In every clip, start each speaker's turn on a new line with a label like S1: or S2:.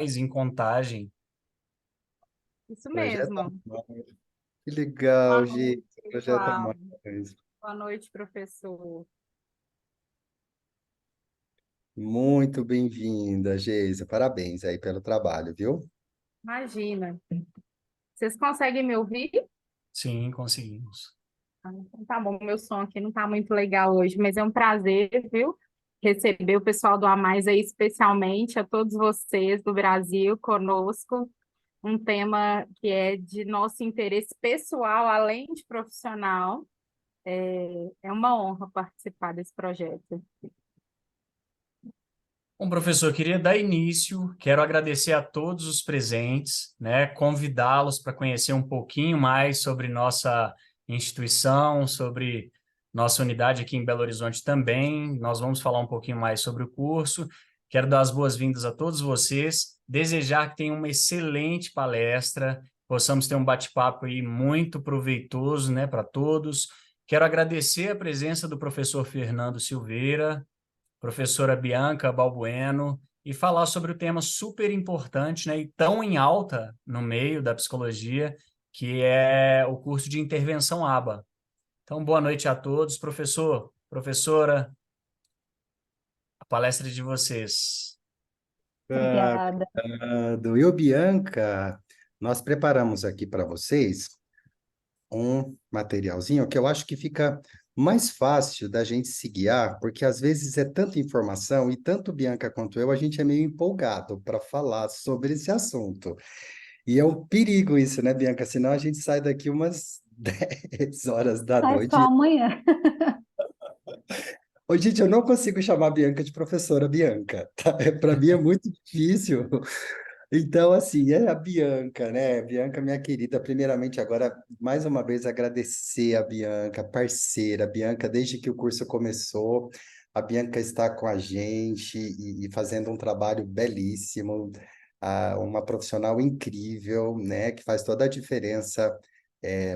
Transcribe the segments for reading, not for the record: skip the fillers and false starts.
S1: em Contagem.
S2: Isso
S1: Projeto
S2: mesmo.
S1: Mais. Que
S2: Boa
S1: legal, gente.
S2: noite,
S1: Projeto
S2: Cláudio.
S1: Mais.
S2: Boa noite, professor.
S1: Muito bem-vinda, Geisa. Parabéns aí pelo trabalho, viu?
S2: Imagina. Vocês conseguem me ouvir?
S1: Sim, conseguimos.
S2: Ah, então tá bom, meu som aqui não tá muito legal hoje, mas é um prazer, viu? Receber o pessoal do A Mais aí, especialmente a todos vocês do Brasil conosco. Um tema que é de nosso interesse pessoal, além de profissional. É uma honra participar desse projeto.
S1: Bom, professor, queria dar início, quero agradecer a todos os presentes, né, convidá-los para conhecer um pouquinho mais sobre nossa instituição, sobre nossa unidade aqui em Belo Horizonte também. Nós vamos falar um pouquinho mais sobre o curso. Quero dar as boas-vindas a todos vocês, desejar que tenham uma excelente palestra, possamos ter um bate-papo aí muito proveitoso, né, para todos. Quero agradecer a presença do professor Fernando Silveira, professora Bianca Balbueno, e falar sobre o tema super importante, né, e tão em alta no meio da psicologia, que é o curso de intervenção ABA. Então, boa noite a todos, professor, professora, a palestra é de vocês.
S2: Obrigada.
S1: Eu, Bianca, nós preparamos aqui para vocês um materialzinho que eu acho que fica mais fácil da gente se guiar, porque às vezes é tanta informação e tanto Bianca quanto eu, a gente é meio empolgado para falar sobre esse assunto. E é um perigo isso, né, Bianca? Senão a gente sai daqui umas 10 horas da
S2: Sai só
S1: noite.
S2: amanhã.
S1: Ô, gente, eu não consigo chamar a Bianca de professora Bianca, tá? Para mim é muito difícil. Então, assim, é a Bianca, né? Bianca, minha querida, primeiramente, agora, mais uma vez, agradecer a Bianca, parceira. A Bianca, desde que o curso começou, a Bianca está com a gente e fazendo um trabalho belíssimo, uma profissional incrível, né? Que faz toda a diferença,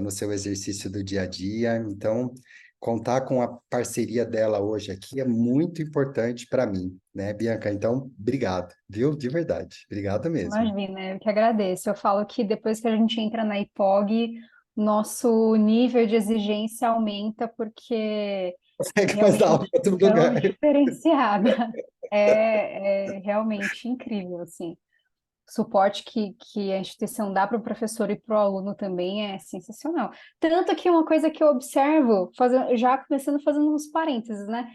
S1: no seu exercício do dia a dia. Então, contar com a parceria dela hoje aqui é muito importante para mim, né, Bianca? Então, obrigado, viu? De verdade. Obrigado mesmo.
S2: Imagina, eu que agradeço. Eu falo que depois que a gente entra na IPOG, nosso nível de exigência aumenta, porque
S1: Consegue mais dar aula
S2: realmente
S1: em outro
S2: estamos
S1: lugar.
S2: diferenciada. É realmente incrível, assim. O suporte que a instituição dá para o professor e para o aluno também é sensacional. Tanto que uma coisa que eu observo, já começando fazendo uns parênteses, né?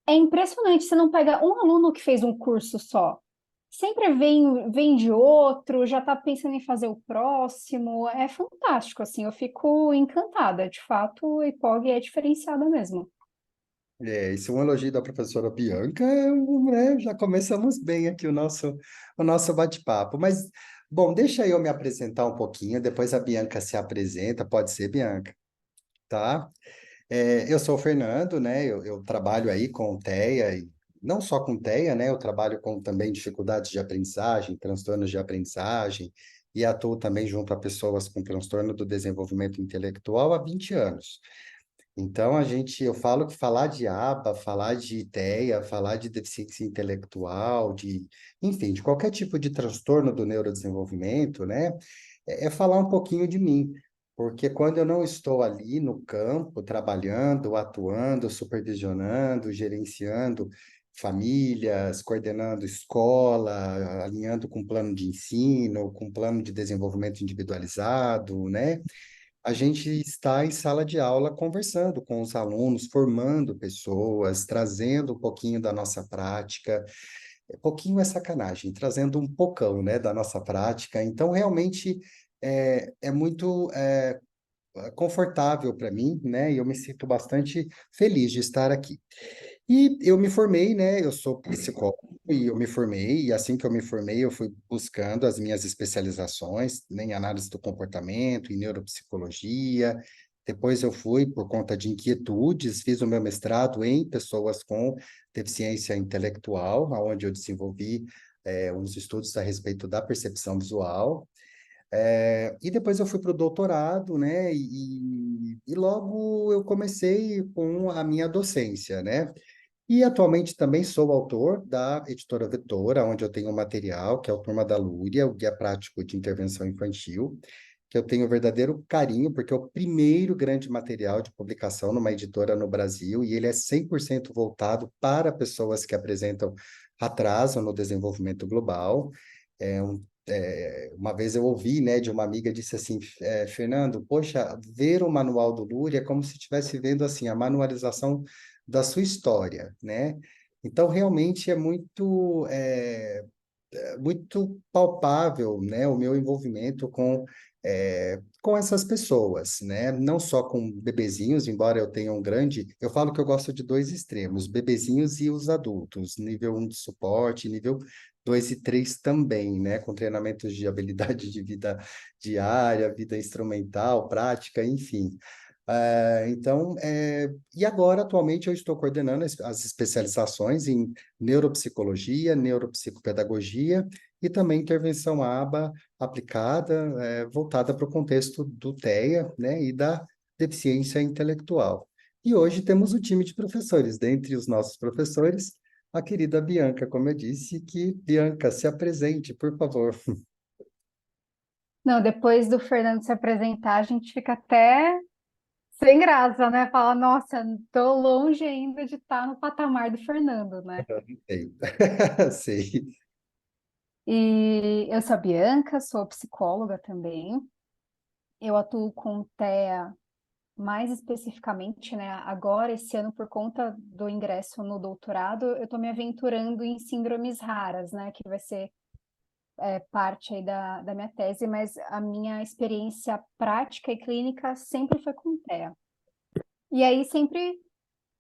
S2: É impressionante, você não pega um aluno que fez um curso só. Sempre vem de outro, já está pensando em fazer o próximo. É fantástico, assim, eu fico encantada. De fato, a IPOG é diferenciada mesmo.
S1: Esse é um elogio da professora Bianca, né? Já começamos bem aqui o nosso bate-papo. Mas, bom, deixa eu me apresentar um pouquinho, depois a Bianca se apresenta, pode ser, Bianca, tá? Eu sou o Fernando, né? Eu trabalho aí com TEA, e não só com TEA, né? Eu trabalho com também dificuldades de aprendizagem, transtornos de aprendizagem, e atuo também junto a pessoas com transtorno do desenvolvimento intelectual há 20 anos. Então, eu falo que falar de ABA, falar de ideia, falar de deficiência intelectual, enfim, de qualquer tipo de transtorno do neurodesenvolvimento, né, é falar um pouquinho de mim, porque quando eu não estou ali no campo, trabalhando, atuando, supervisionando, gerenciando famílias, coordenando escola, alinhando com plano de ensino, com plano de desenvolvimento individualizado, né, a gente está em sala de aula conversando com os alunos, formando pessoas, trazendo um pouquinho da nossa prática. Pouquinho é sacanagem, trazendo um pocão, né, da nossa prática. Então, realmente é muito confortável para mim, né? E eu me sinto bastante feliz de estar aqui. E eu me formei, né? Eu sou psicólogo e eu me formei, e assim que eu me formei, eu fui buscando as minhas especializações, né, em análise do comportamento, em neuropsicologia. Depois eu fui, por conta de inquietudes, fiz o meu mestrado em pessoas com deficiência intelectual, onde eu desenvolvi uns estudos a respeito da percepção visual. E depois eu fui para o doutorado, né? E logo eu comecei com a minha docência, né? E atualmente também sou autor da editora Vetora, onde eu tenho um material, que é o Turma da Lúria, o Guia Prático de Intervenção Infantil, que eu tenho verdadeiro carinho, porque é o primeiro grande material de publicação numa editora no Brasil, e ele é 100% voltado para pessoas que apresentam atraso no desenvolvimento global. Uma vez eu ouvi, né, de uma amiga, disse assim, Fernando, poxa, ver o manual do Lúria é como se estivesse vendo, assim, a manualização da sua história, né? Então, realmente muito palpável, né, o meu envolvimento com essas pessoas, né? Não só com bebezinhos, embora eu tenha um grande... Eu falo que eu gosto de dois extremos, bebezinhos e os adultos, nível um de suporte, nível 2 e 3 também, né? Com treinamentos de habilidade de vida diária, vida instrumental, prática, enfim. E agora, atualmente, eu estou coordenando as especializações em neuropsicologia, neuropsicopedagogia e também intervenção ABA aplicada, voltada para o contexto do TEA, né, e da deficiência intelectual. E hoje temos o time de professores, dentre os nossos professores, a querida Bianca, como eu disse, que Bianca, se apresente, por favor.
S2: Não, depois do Fernando se apresentar, a gente fica até sem graça, né? Fala, nossa, tô longe ainda de estar no patamar do Fernando, né?
S1: Sei. Sei.
S2: E eu sou a Bianca, sou psicóloga também. Eu atuo com TEA mais especificamente, né? Agora, esse ano, por conta do ingresso no doutorado, eu estou me aventurando em síndromes raras, né? Que vai ser parte aí da minha tese, mas a minha experiência prática e clínica sempre foi com TEA. E aí sempre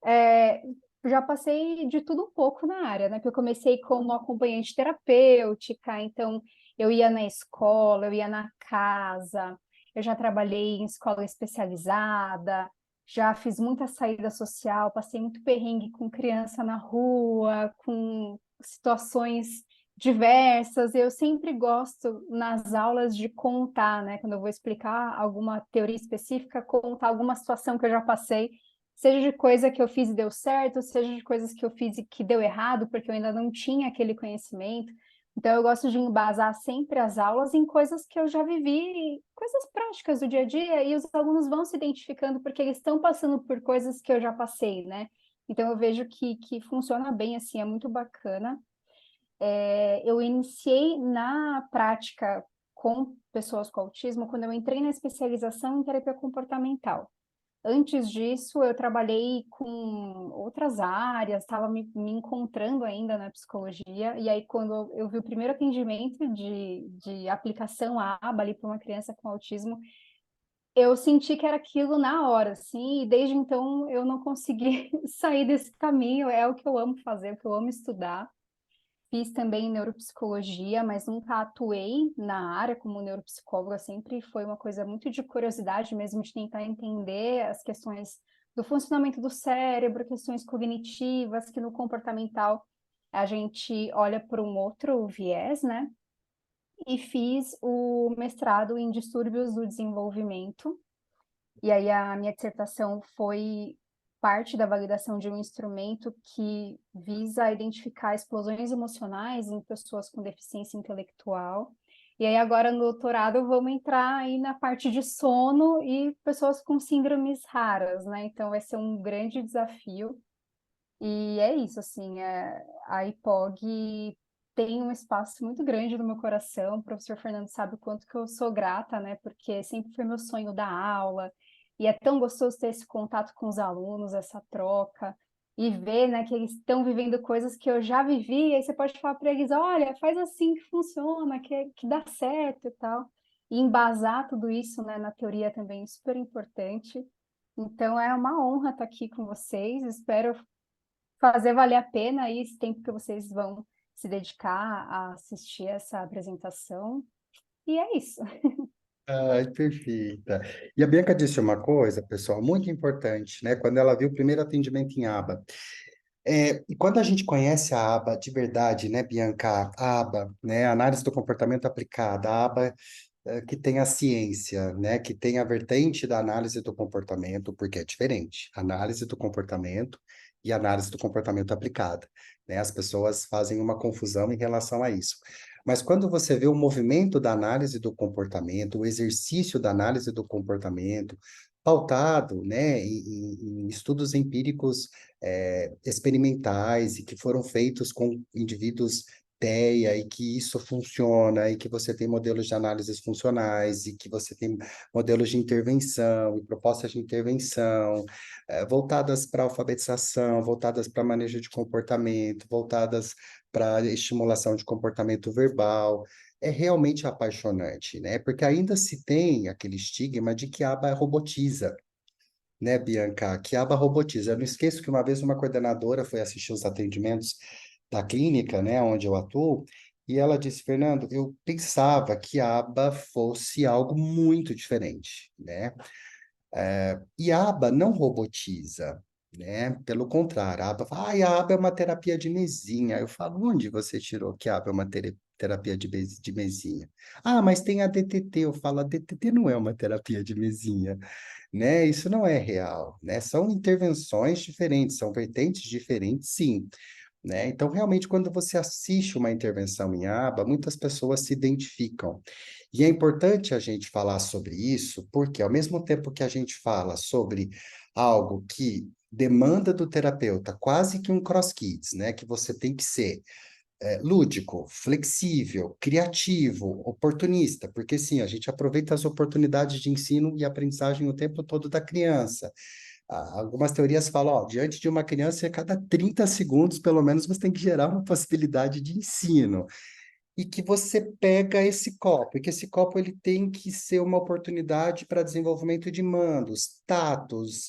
S2: é, já passei de tudo um pouco na área, né? Porque eu comecei como acompanhante terapêutica, então eu ia na escola, eu ia na casa, eu já trabalhei em escola especializada, já fiz muita saída social, passei muito perrengue com criança na rua, com situações diversas. Eu sempre gosto nas aulas de contar, né? Quando eu vou explicar alguma teoria específica, contar alguma situação que eu já passei, seja de coisa que eu fiz e deu certo, seja de coisas que eu fiz e que deu errado, porque eu ainda não tinha aquele conhecimento. Então, eu gosto de embasar sempre as aulas em coisas que eu já vivi, coisas práticas do dia a dia, e os alunos vão se identificando porque eles estão passando por coisas que eu já passei, né? Então, eu vejo que funciona bem, assim, é muito bacana. Eu iniciei na prática com pessoas com autismo quando eu entrei na especialização em terapia comportamental. Antes disso, eu trabalhei com outras áreas, estava me encontrando ainda na psicologia, e aí quando eu vi o primeiro atendimento de aplicação ABA ali para uma criança com autismo, eu senti que era aquilo na hora, assim, e desde então eu não consegui sair desse caminho, é o que eu amo fazer, é o que eu amo estudar. Fiz também neuropsicologia, mas nunca atuei na área como neuropsicóloga, sempre foi uma coisa muito de curiosidade mesmo, de tentar entender as questões do funcionamento do cérebro, questões cognitivas, que no comportamental a gente olha por um outro viés, né? E fiz o mestrado em distúrbios do desenvolvimento, e aí a minha dissertação foi parte da validação de um instrumento que visa identificar explosões emocionais em pessoas com deficiência intelectual. E aí agora no doutorado vamos entrar aí na parte de sono e pessoas com síndromes raras, né? Então vai ser um grande desafio. E é isso, assim, a IPOG tem um espaço muito grande no meu coração. O professor Fernando sabe o quanto que eu sou grata, né? Porque sempre foi meu sonho dar aula. E é tão gostoso ter esse contato com os alunos, essa troca, e ver, né, que eles estão vivendo coisas que eu já vivi. E aí você pode falar para eles: olha, faz assim que funciona, que dá certo e tal. E embasar tudo isso, né, na teoria também é super importante. Então é uma honra estar aqui com vocês. Espero fazer valer a pena aí esse tempo que vocês vão se dedicar a assistir essa apresentação. E é isso.
S1: Ai, perfeita. E a Bianca disse uma coisa, pessoal, muito importante, né? Quando ela viu o primeiro atendimento em aba. E quando a gente conhece a aba de verdade, né, Bianca? A aba, né? Análise do comportamento aplicada, a aba que tem a ciência, né? Que tem a vertente da análise do comportamento, porque é diferente. Análise do comportamento e análise do comportamento aplicada, né? As pessoas fazem uma confusão em relação a isso. Mas quando você vê o movimento da análise do comportamento, o exercício da análise do comportamento, pautado, né, em estudos empíricos experimentais e que foram feitos com indivíduos TEA e que isso funciona e que você tem modelos de análises funcionais e que você tem modelos de intervenção e propostas de intervenção voltadas para alfabetização, voltadas para manejo de comportamento, voltadas para estimulação de comportamento verbal. É realmente apaixonante, né? Porque ainda se tem aquele estigma de que a aba robotiza, né, Bianca? Que a aba robotiza. Eu não esqueço que uma vez uma coordenadora foi assistir os atendimentos da clínica, né, onde eu atuo, e ela disse, Fernando, eu pensava que a aba fosse algo muito diferente, né? E a aba não robotiza, né? Pelo contrário, a aba fala, a aba é uma terapia de mesinha. Eu falo, onde você tirou que a aba é uma terapia de mesinha? Ah, mas tem a DTT. Eu falo, a DTT não é uma terapia de mesinha, né? Isso não é real, né? São intervenções diferentes, são vertentes diferentes, sim, né? Então, realmente, quando você assiste uma intervenção em aba, muitas pessoas se identificam. E é importante a gente falar sobre isso, porque ao mesmo tempo que a gente fala sobre algo que demanda do terapeuta, quase que um cross-kids, né? Que você tem que ser lúdico, flexível, criativo, oportunista, porque sim, a gente aproveita as oportunidades de ensino e aprendizagem o tempo todo da criança. Algumas teorias falam, ó, diante de uma criança, a cada 30 segundos, pelo menos, você tem que gerar uma possibilidade de ensino. E que você pega esse copo, e que esse copo ele tem que ser uma oportunidade para desenvolvimento de mandos, tatos,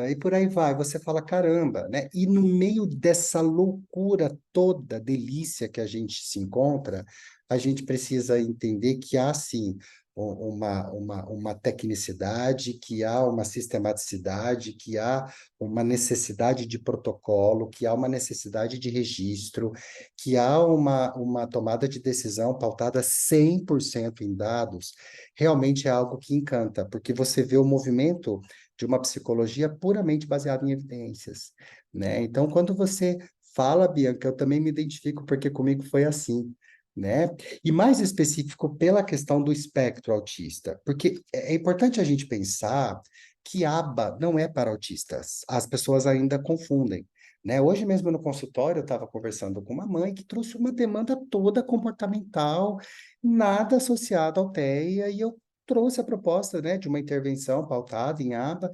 S1: e por aí vai. Você fala, caramba, né? E no meio dessa loucura toda, delícia que a gente se encontra, a gente precisa entender que há, sim, uma tecnicidade, que há uma sistematicidade, que há uma necessidade de protocolo, que há uma necessidade de registro, que há uma tomada de decisão pautada 100% em dados, realmente é algo que encanta, porque você vê o movimento de uma psicologia puramente baseada em evidências, né? Então, quando você fala, Bianca, eu também me identifico, porque comigo foi assim, né? E mais específico pela questão do espectro autista, porque é importante a gente pensar que aba não é para autistas. As pessoas ainda confundem, né? Hoje mesmo no consultório eu estava conversando com uma mãe que trouxe uma demanda toda comportamental, nada associado ao TEA, e eu trouxe a proposta, né, de uma intervenção pautada em aba,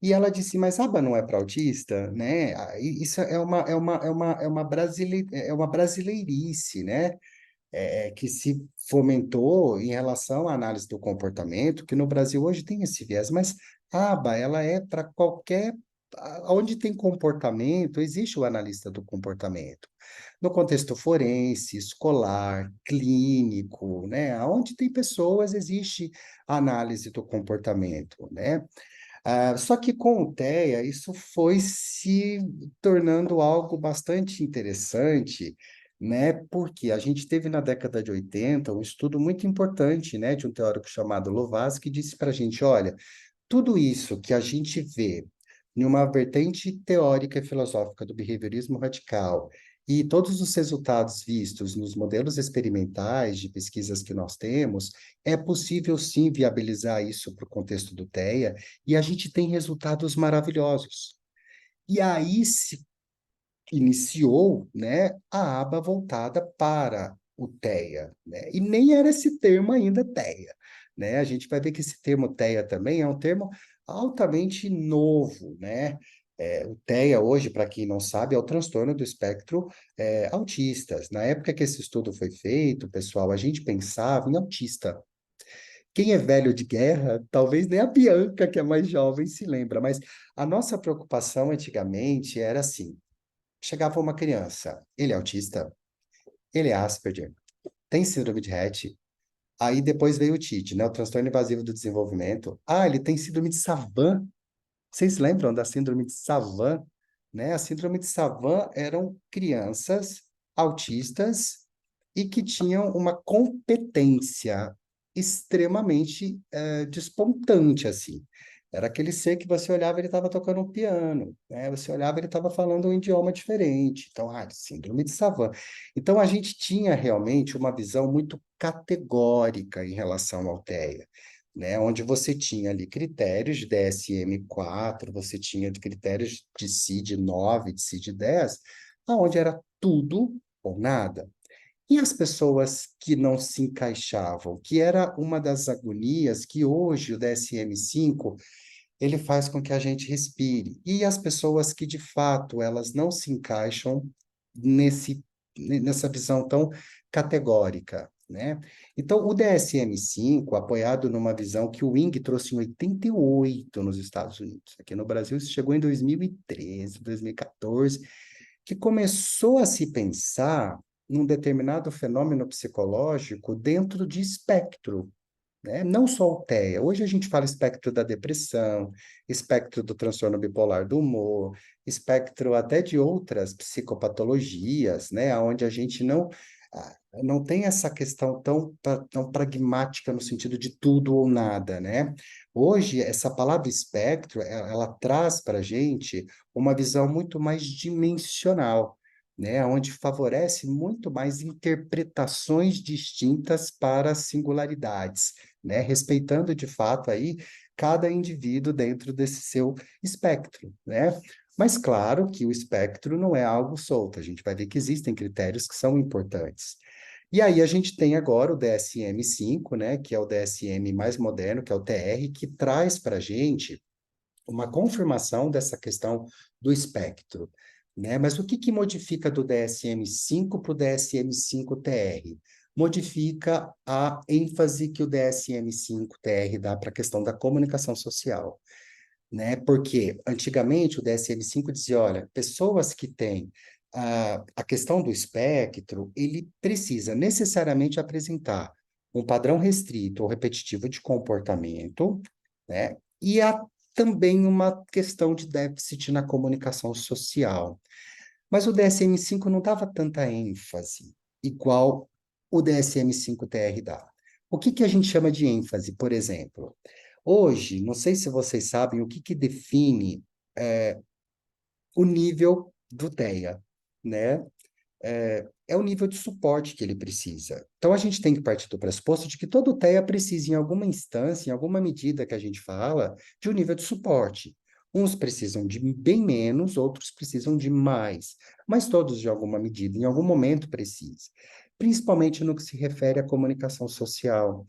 S1: e ela disse, mas aba não é para autista, né? Isso é uma brasileirice, né? Que se fomentou em relação à análise do comportamento, que no Brasil hoje tem esse viés, mas a aba, ela é para qualquer. Onde tem comportamento, existe o analista do comportamento. No contexto forense, escolar, clínico, né? Onde tem pessoas, existe a análise do comportamento, né? Só que com o TEA, isso foi se tornando algo bastante interessante, né? Porque a gente teve na década de 80 um estudo muito importante, né, de um teórico chamado Lovász, que disse para a gente, olha, tudo isso que a gente vê em uma vertente teórica e filosófica do behaviorismo radical e todos os resultados vistos nos modelos experimentais de pesquisas que nós temos, é possível sim viabilizar isso para o contexto do TEA e a gente tem resultados maravilhosos. E aí se iniciou, né, a aba voltada para o TEA, né? E nem era esse termo ainda TEA, né? A gente vai ver que esse termo TEA também é um termo altamente novo, né? O TEA hoje, para quem não sabe, é o transtorno do espectro autistas. Na época que esse estudo foi feito, pessoal, a gente pensava em autista. Quem é velho de guerra, talvez nem a Bianca, que é mais jovem, se lembra, mas a nossa preocupação antigamente era assim: chegava uma criança, ele é autista, ele é Asperger, tem síndrome de Rett, aí depois veio o TID, né, o transtorno invasivo do desenvolvimento. Ah, ele tem síndrome de Savant. Vocês lembram da síndrome de Savant? Né? A síndrome de Savant eram crianças autistas e que tinham uma competência extremamente despontante, assim. Era aquele ser que você olhava, ele estava tocando um piano, né? Você olhava, ele estava falando um idioma diferente. Então, síndrome de Savant. Então, a gente tinha realmente uma visão muito categórica em relação ao TEA, né? Onde você tinha ali critérios de DSM-4, você tinha critérios de CID-9, de CID-10, aonde era tudo ou nada. E as pessoas que não se encaixavam, que era uma das agonias que hoje o DSM-5 ele faz com que a gente respire. E as pessoas que, de fato, elas não se encaixam nessa visão tão categórica, né? Então, o DSM-5, apoiado numa visão que o Wing trouxe em 88 nos Estados Unidos, aqui no Brasil isso chegou em 2013, 2014, que começou a se pensar num determinado fenômeno psicológico dentro de espectro, né? Não só o TEA. Hoje a gente fala espectro da depressão, espectro do transtorno bipolar do humor, espectro até de outras psicopatologias, né? Onde a gente não tem essa questão tão pragmática no sentido de tudo ou nada, né? Hoje, essa palavra espectro, ela traz para a gente uma visão muito mais dimensional, né, onde favorece muito mais interpretações distintas para singularidades, né, respeitando de fato aí cada indivíduo dentro desse seu espectro, né? Mas claro que o espectro não é algo solto, a gente vai ver que existem critérios que são importantes. E aí a gente tem agora o DSM-5, né, que é o DSM mais moderno, que é o TR, que traz para a gente uma confirmação dessa questão do espectro, né? Mas o que que modifica do DSM-5 para o DSM-5-TR? Modifica a ênfase que o DSM-5-TR dá para a questão da comunicação social, né? Porque antigamente o DSM-5 dizia, olha, pessoas que têm a questão do espectro, ele precisa necessariamente apresentar um padrão restrito ou repetitivo de comportamento, né? E há também uma questão de déficit na comunicação social. Mas o DSM-5 não dava tanta ênfase, igual o DSM-5-TR dá. O que que a gente chama de ênfase, por exemplo? Hoje, não sei se vocês sabem o que que define o nível do TEA, né? É o nível de suporte que ele precisa. Então, a gente tem que partir do pressuposto de que todo TEA precisa, em alguma instância, em alguma medida que a gente fala, de um nível de suporte. Uns precisam de bem menos, outros precisam de mais, mas todos, de alguma medida, em algum momento, precisam. Principalmente no que se refere à comunicação social.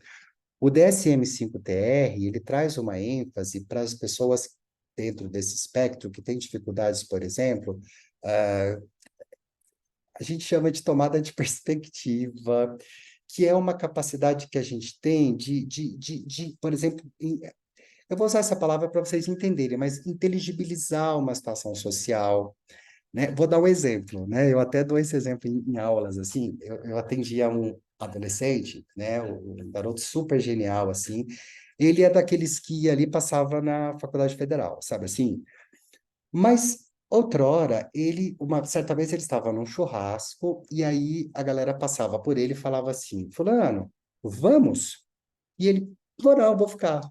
S1: O DSM-5-TR, ele traz uma ênfase para as pessoas dentro desse espectro que têm dificuldades, por exemplo, ah, a gente chama de tomada de perspectiva, que é uma capacidade que a gente tem por exemplo, eu vou usar essa palavra para vocês entenderem, mas inteligibilizar uma situação social, né? Vou dar um exemplo, né? Eu até dou esse exemplo em aulas, assim, eu atendia um adolescente, né? Um garoto super genial, assim, ele é daqueles que ali passava na faculdade federal, sabe assim? Mas outrora, uma certa vez ele estava num churrasco e aí a galera passava por ele e falava assim: Fulano, vamos? E ele falou: Não, vou ficar.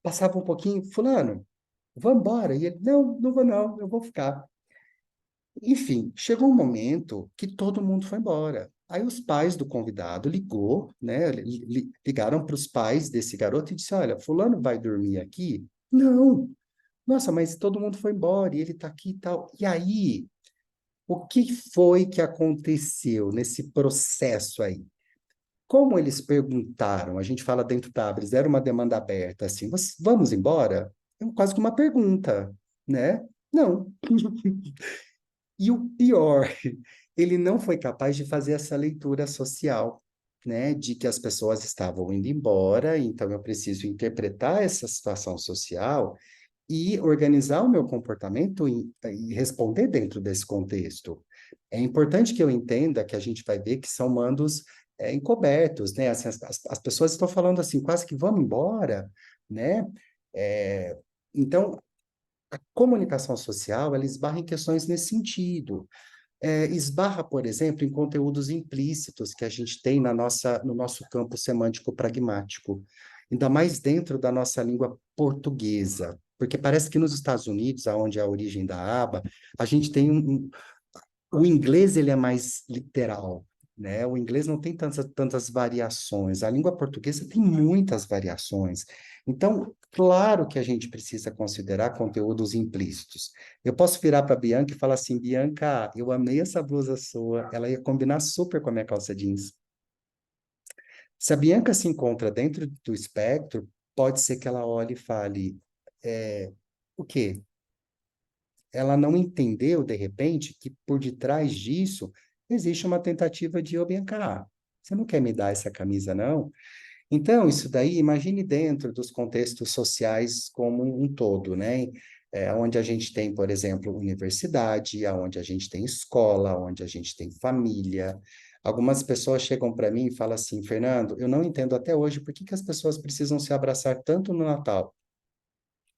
S1: Passava um pouquinho, Fulano, vamos embora? E ele: Não, não vou não, eu vou ficar. Enfim, chegou um momento que todo mundo foi embora. Aí os pais do convidado ligou, né? Ligaram para os pais desse garoto e disse: Olha, Fulano vai dormir aqui? Não. Nossa, mas todo mundo foi embora e ele está aqui e tal. E aí, o que foi que aconteceu nesse processo aí? Como eles perguntaram, a gente fala dentro da Abres, era uma demanda aberta, assim, vamos embora? É quase que uma pergunta, né? Não. E o pior, ele não foi capaz de fazer essa leitura social, né? De que as pessoas estavam indo embora, então eu preciso interpretar essa situação social e organizar o meu comportamento e responder dentro desse contexto. É importante que eu entenda que a gente vai ver que são mandos encobertos, né? Assim, as pessoas estão falando assim, quase que vamos embora, né? É, então, a comunicação social, ela esbarra em questões nesse sentido. Esbarra, por exemplo, em conteúdos implícitos que a gente tem no nosso campo semântico pragmático. ainda mais dentro da nossa língua portuguesa. Porque parece que nos Estados Unidos, aonde é a origem da aba, a gente tem o inglês ele é mais literal, né? O inglês não tem tantas variações. A língua portuguesa tem muitas variações. Então, claro que a gente precisa considerar conteúdos implícitos. Eu posso virar para a Bianca e falar assim, Bianca, eu amei essa blusa sua, ela ia combinar super com a minha calça jeans. Se a Bianca se encontra dentro do espectro, pode ser que ela olhe e fale, o quê? Ela não entendeu, de repente, que por detrás disso existe uma tentativa de, ô Bianca, você não quer me dar essa camisa, não? Então, isso daí, imagine dentro dos contextos sociais como um todo, né? Onde a gente tem, por exemplo, universidade, onde a gente tem escola, onde a gente tem família. Algumas pessoas chegam para mim e falam assim, Fernando, eu não entendo até hoje por que que as pessoas precisam se abraçar tanto no Natal.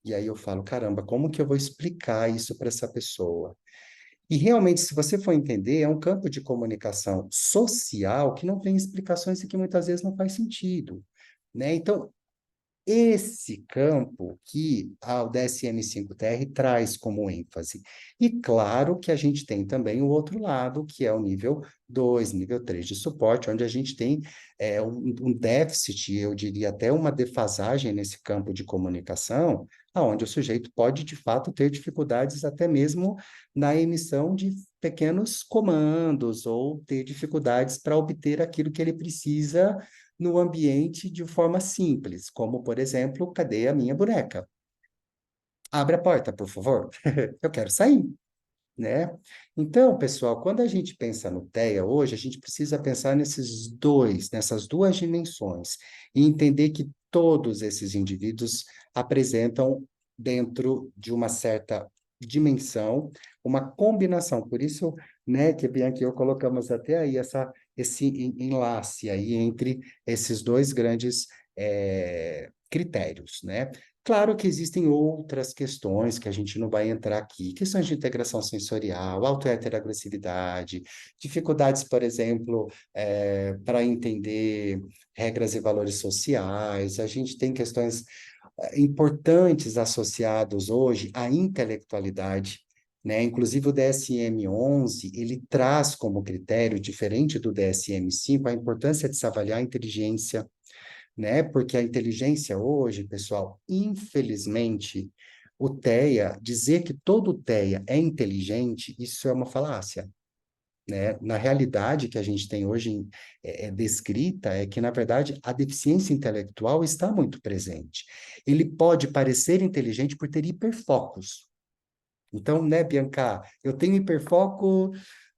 S1: E aí eu falo, caramba, como que eu vou explicar isso para essa pessoa? E realmente, se você for entender, é um campo de comunicação social que não tem explicações e que muitas vezes não faz sentido, né? Então, esse campo que o DSM-5TR traz como ênfase. E claro que a gente tem também o outro lado, que é o nível 2, nível 3 de suporte, onde a gente tem um déficit, eu diria até uma defasagem nesse campo de comunicação, aonde o sujeito pode, de fato, ter dificuldades até mesmo na emissão de pequenos comandos ou ter dificuldades para obter aquilo que ele precisa no ambiente de forma simples, como, por exemplo, cadê a minha boneca? Abre a porta, por favor. Eu quero sair, né? Então, pessoal, quando a gente pensa no TEA hoje, a gente precisa pensar nessas duas dimensões e entender que todos esses indivíduos apresentam dentro de uma certa dimensão, uma combinação. Por isso, né, que a Bianca e eu colocamos até aí esse enlace aí entre esses dois grandes critérios, né? Claro que existem outras questões que a gente não vai entrar aqui, questões de integração sensorial, autoheteroagressividade, dificuldades, por exemplo, para entender regras e valores sociais, a gente tem questões importantes associados hoje à intelectualidade, né? Inclusive o DSM-11, ele traz como critério, diferente do DSM-5, a importância de se avaliar a inteligência, né? Porque a inteligência hoje, pessoal, infelizmente, o TEA, dizer que todo TEA é inteligente, isso é uma falácia, né? Na realidade que a gente tem hoje descrita é que, na verdade, a deficiência intelectual está muito presente. Ele pode parecer inteligente por ter hiperfocos. Então, né, Bianca, eu tenho hiperfoco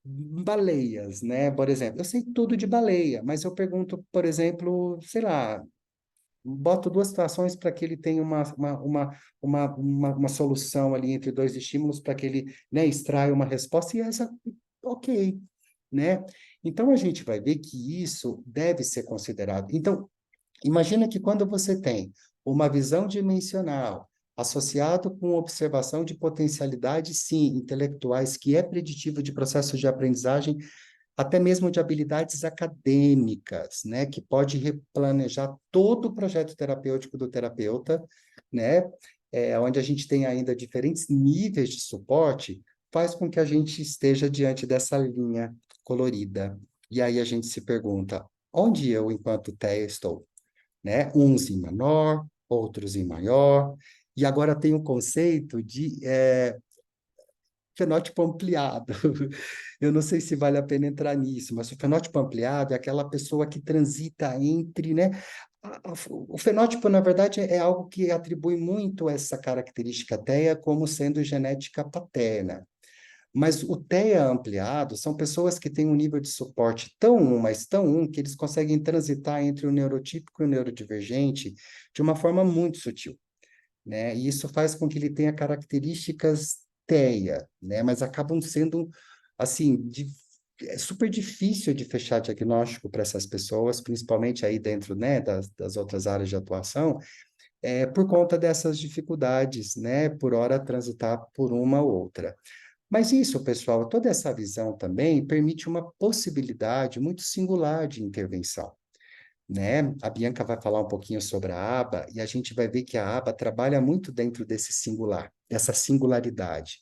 S1: em baleias, né? Por exemplo, eu sei tudo de baleia, mas eu pergunto, por exemplo, sei lá, boto duas situações para que ele tenha uma solução ali entre dois estímulos para que ele, né, extraia uma resposta e essa, ok, né? Então a gente vai ver que isso deve ser considerado. Então, imagina que quando você tem uma visão dimensional associado com observação de potencialidades, sim, intelectuais, que é preditivo de processos de aprendizagem, até mesmo de habilidades acadêmicas, né, que pode replanejar todo o projeto terapêutico do terapeuta, né, onde a gente tem ainda diferentes níveis de suporte, faz com que a gente esteja diante dessa linha colorida. E aí a gente se pergunta, onde eu, enquanto TEA, estou? Né? Uns em menor, outros em maior, e agora tem o conceito de fenótipo ampliado. Eu não sei se vale a pena entrar nisso, mas o fenótipo ampliado é aquela pessoa que transita entre, né? O fenótipo, na verdade, é algo que atribui muito essa característica TEA como sendo genética paterna. Mas o TEA ampliado são pessoas que têm um nível de suporte tão um, mas tão um, que eles conseguem transitar entre o neurotípico e o neurodivergente de uma forma muito sutil, né? E isso faz com que ele tenha características TEA, né? Mas acabam sendo, assim, é super difícil de fechar diagnóstico para essas pessoas, principalmente aí dentro, né, das outras áreas de atuação, por conta dessas dificuldades, né? Por hora transitar por uma ou outra. Mas isso, pessoal, toda essa visão também permite uma possibilidade muito singular de intervenção. né? A Bianca vai falar um pouquinho sobre a aba e a gente vai ver que a aba trabalha muito dentro desse singular, dessa singularidade,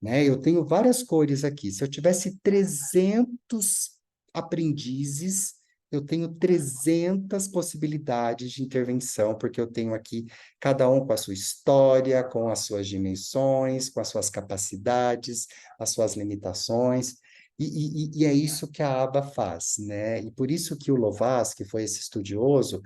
S1: né? Eu tenho várias cores aqui. Se eu tivesse 300 aprendizes, eu tenho 300 possibilidades de intervenção, porque eu tenho aqui cada um com a sua história, com as suas dimensões, com as suas capacidades, as suas limitações. E é isso que a aba faz, né? E por isso que o Lovász, que foi esse estudioso,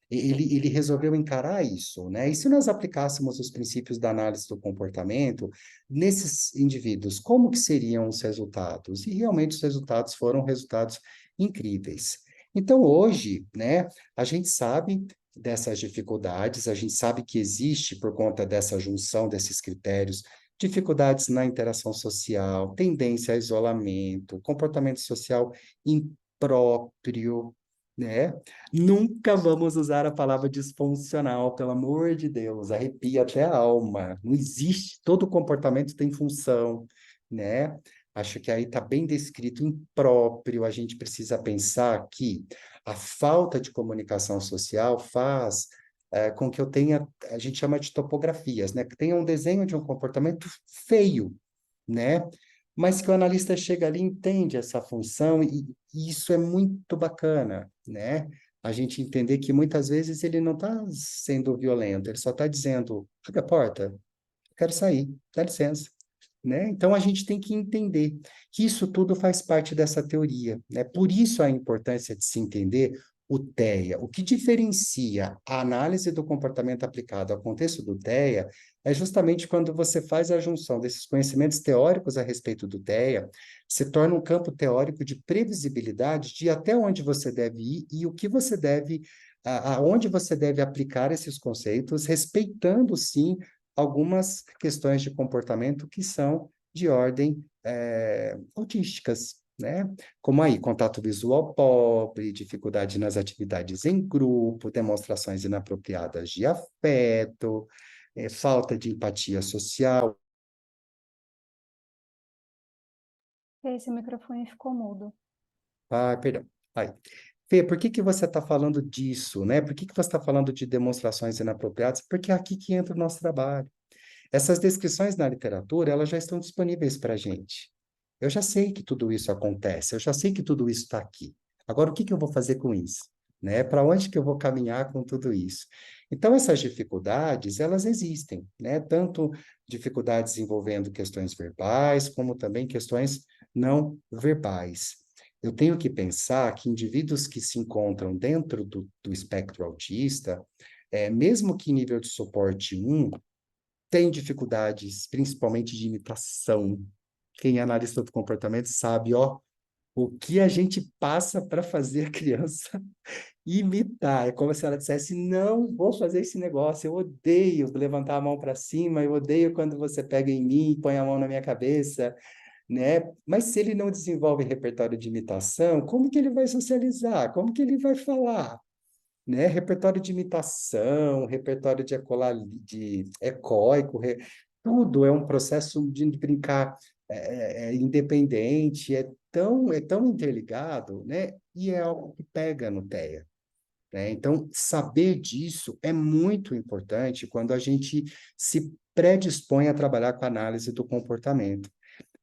S1: ele resolveu encarar isso, né? E se nós aplicássemos os princípios da análise do comportamento nesses indivíduos, como que seriam os resultados? E realmente os resultados foram resultados incríveis. Então, hoje, né, a gente sabe dessas dificuldades, a gente sabe que existe, por conta dessa junção desses critérios, dificuldades na interação social, tendência a isolamento, comportamento social impróprio, né? Nunca vamos usar a palavra disfuncional, pelo amor de Deus, arrepia até a alma. Não existe, todo comportamento tem função, né? Acho que aí está bem descrito impróprio. A gente precisa pensar que a falta de comunicação social faz com que eu tenha, a gente chama de topografias, né? Que tenha um desenho de um comportamento feio, né? Mas que o analista chega ali e entende essa função, e isso é muito bacana, né? A gente entender que muitas vezes ele não está sendo violento, ele só está dizendo, abre a porta, quero sair, dá licença, né? Então a gente tem que entender que isso tudo faz parte dessa teoria, né? Por isso a importância de se entender o TEA. O que diferencia a análise do comportamento aplicado ao contexto do TEA é justamente quando você faz a junção desses conhecimentos teóricos a respeito do TEA, se torna um campo teórico de previsibilidade de até onde você deve ir e o que você deve aonde você deve aplicar esses conceitos, respeitando, sim, algumas questões de comportamento que são de ordem autísticas, né? Como aí, contato visual pobre, dificuldade nas atividades em grupo, demonstrações inapropriadas de afeto, falta de empatia social.
S2: Esse microfone ficou mudo.
S1: Ah, perdão. Aí. Fê, por que que você está falando disso, né? Por que que você está falando de demonstrações inapropriadas? Porque é aqui que entra o nosso trabalho. Essas descrições na literatura, elas já estão disponíveis para a gente. Eu já sei que tudo isso acontece, eu já sei que tudo isso está aqui. Agora, o que que eu vou fazer com isso? Né? Para onde que eu vou caminhar com tudo isso? Então, essas dificuldades, elas existem, né? Tanto dificuldades envolvendo questões verbais, como também questões não verbais. Eu tenho que pensar que indivíduos que se encontram dentro do espectro autista, mesmo que em nível de suporte 1, tem dificuldades, principalmente de imitação. Quem é analista do comportamento sabe, ó, o que a gente passa para fazer a criança imitar. É como se ela dissesse: não vou fazer esse negócio, eu odeio levantar a mão para cima, eu odeio quando você pega em mim e põe a mão na minha cabeça, né? Mas se ele não desenvolve repertório de imitação, como que ele vai socializar? Como que ele vai falar? Né? Repertório de imitação, repertório de ecóico, tudo é um processo de brincar independente, é tão interligado, né? E é algo que pega no TEA. Né? Então, saber disso é muito importante quando a gente se predispõe a trabalhar com a análise do comportamento,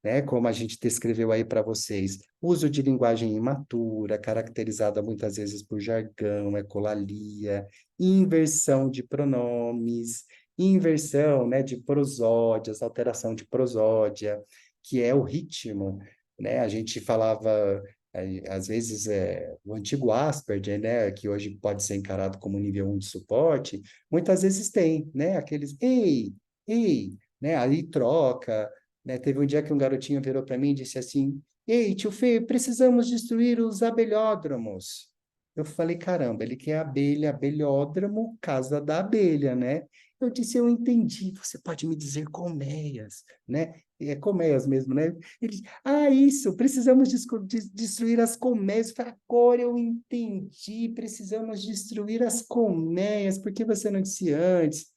S1: né? Como a gente descreveu aí para vocês, uso de linguagem imatura, caracterizada muitas vezes por jargão, ecolalia, inversão de pronomes, inversão, né, de prosódias, alteração de prosódia, que é o ritmo, né? A gente falava às vezes o antigo Asperger, né, que hoje pode ser encarado como nível 1 de suporte, muitas vezes tem, né, aqueles ei, ei, né, aí troca, né? Teve um dia que um garotinho virou para mim e disse assim: Ei, tio Fê, precisamos destruir os abelhódromos. Eu falei: caramba, ele quer abelha, abelhódromo, casa da abelha, né? Eu disse: eu entendi, você pode me dizer colmeias, né? É colmeias mesmo, né? Ele disse: isso, precisamos destruir as colmeias. Eu falei: agora eu entendi, precisamos destruir as colmeias, por que você não disse antes?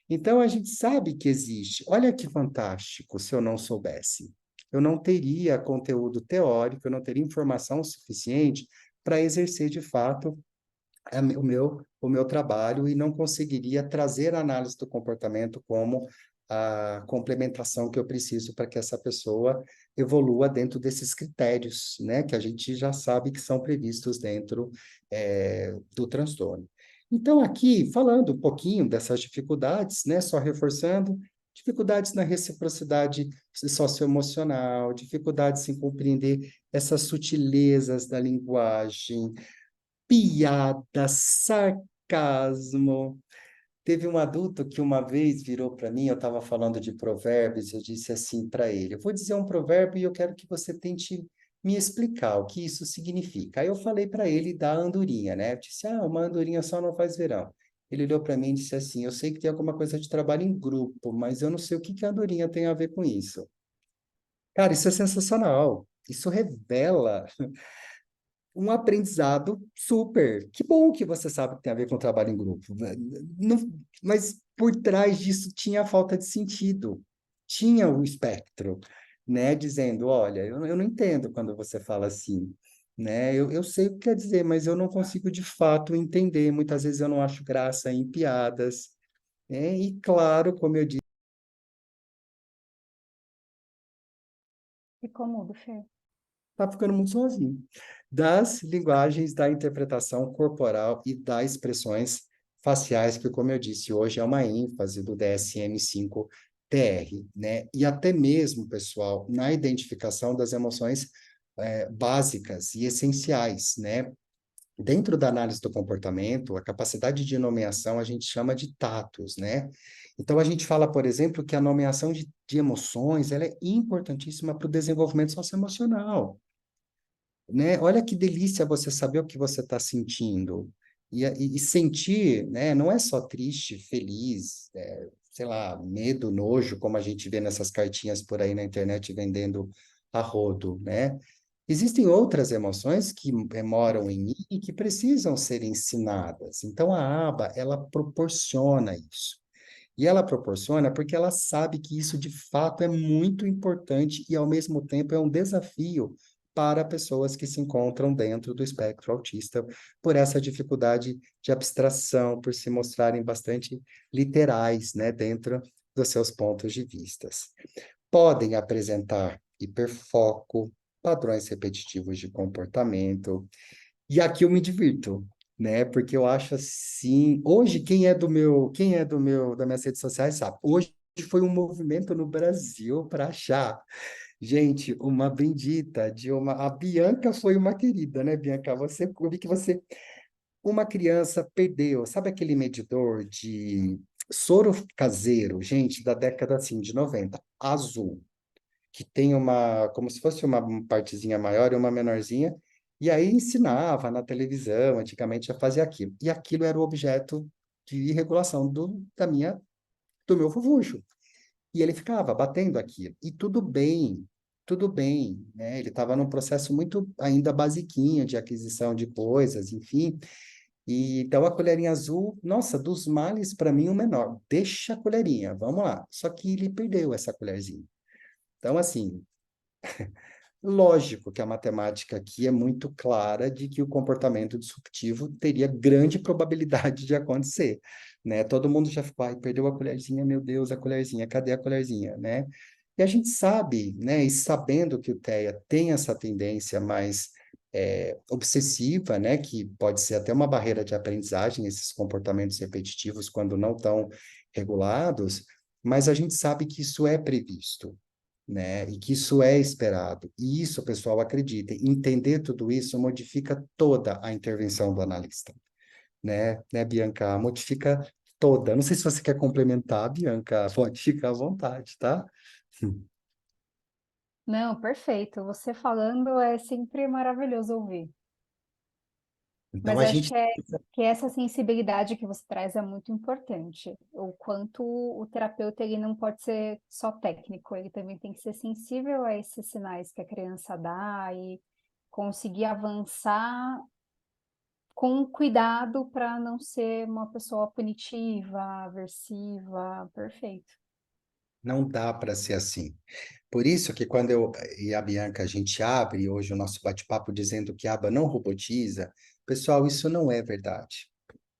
S1: Então, a gente sabe que existe. Olha que fantástico, se eu não soubesse. Eu não teria conteúdo teórico, eu não teria informação suficiente para exercer, de fato, o meu trabalho e não conseguiria trazer a análise do comportamento como a complementação que eu preciso para que essa pessoa evolua dentro desses critérios, né, que a gente já sabe que são previstos dentro, do transtorno. Então, aqui, falando um pouquinho dessas dificuldades, né, só reforçando, dificuldades na reciprocidade socioemocional, dificuldades em compreender essas sutilezas da linguagem, piada, sarcasmo. Teve um adulto que uma vez virou para mim, eu estava falando de provérbios, eu disse assim para ele: eu vou dizer um provérbio e eu quero que você tente me explicar o que isso significa. Aí eu falei para ele da andorinha, né? Eu disse: ah, uma andorinha só não faz verão. Ele olhou para mim e disse assim: eu sei que tem alguma coisa de trabalho em grupo, mas eu não sei o que que a andorinha tem a ver com isso. Cara, isso é sensacional. Isso revela um aprendizado super. Que bom que você sabe que tem a ver com trabalho em grupo. Mas por trás disso tinha a falta de sentido. Tinha o espectro, né? Dizendo, olha, eu não entendo quando você fala assim, né? Eu sei o que quer dizer, mas eu não consigo de fato entender. Muitas vezes eu não acho graça em piadas, né? E claro, como eu disse,
S2: Ficou mudo, Fê.
S1: tá ficando muito sozinho. Das linguagens da interpretação corporal e das expressões faciais, que, como eu disse, hoje é uma ênfase do DSM-5-TR, né? E até mesmo, pessoal, na identificação das emoções básicas e essenciais, né? Dentro da análise do comportamento, a capacidade de nomeação a gente chama de tatos, né? Então, a gente fala, por exemplo, que a nomeação de emoções ela é importantíssima para o desenvolvimento socioemocional, né? Olha que delícia você saber o que você está sentindo. E sentir, né? Não é só triste, feliz, sei lá, medo, nojo, como a gente vê nessas cartinhas por aí na internet vendendo a rodo, né? Existem outras emoções que moram em mim e que precisam ser ensinadas. Então, a aba, ela proporciona isso. E ela proporciona porque ela sabe que isso de fato é muito importante e, ao mesmo tempo, é um desafio para pessoas que se encontram dentro do espectro autista, por essa dificuldade de abstração, por se mostrarem bastante literais, né, dentro dos seus pontos de vistas. Podem apresentar hiperfoco, padrões repetitivos de comportamento, e aqui eu me divirto, né? Porque eu acho assim, hoje das minhas redes sociais sabe. Hoje foi um movimento no Brasil para achar, gente, uma bendita de uma, a Bianca foi uma querida, né, Bianca? Eu vi que uma criança perdeu, sabe aquele medidor de soro caseiro, gente, da década assim de 90, azul, que tem uma, como se fosse uma partezinha maior e uma menorzinha, e aí ensinava na televisão, antigamente, a fazer aquilo. E aquilo era o objeto de regulação do meu fofucho. E ele ficava batendo aquilo. E tudo bem, né? Ele estava num processo muito ainda basiquinho de aquisição de coisas, enfim. E então a colherinha azul, nossa, dos males para mim o menor. Deixa a colherinha, vamos lá. Só que ele perdeu essa colherzinha. Então, assim, lógico que a matemática aqui é muito clara de que o comportamento disruptivo teria grande probabilidade de acontecer, né? Todo mundo já ficou, ai, perdeu a colherzinha, meu Deus, a colherzinha, cadê a colherzinha, né? E a gente sabe, né, e sabendo que o TEA tem essa tendência mais obsessiva, né, que pode ser até uma barreira de aprendizagem, esses comportamentos repetitivos quando não estão regulados, mas a gente sabe que isso é previsto, né? E que isso é esperado. E isso, pessoal, acreditem, entender tudo isso modifica toda a intervenção do analista, né, Bianca? Modifica toda. Não sei se você quer complementar, Bianca, pode ficar à vontade, tá?
S2: Não, perfeito. Você falando é sempre maravilhoso ouvir.
S1: Então
S2: Mas
S1: a
S2: eu acho
S1: gente
S2: que essa sensibilidade que você traz é muito importante. O quanto o terapeuta ele não pode ser só técnico, ele também tem que ser sensível a esses sinais que a criança dá e conseguir avançar com cuidado para não ser uma pessoa punitiva, aversiva. Perfeito.
S1: não dá para ser assim. Por isso que quando eu e a Bianca a gente abre hoje o nosso bate-papo dizendo que a aba não robotiza, Pessoal, isso não é verdade,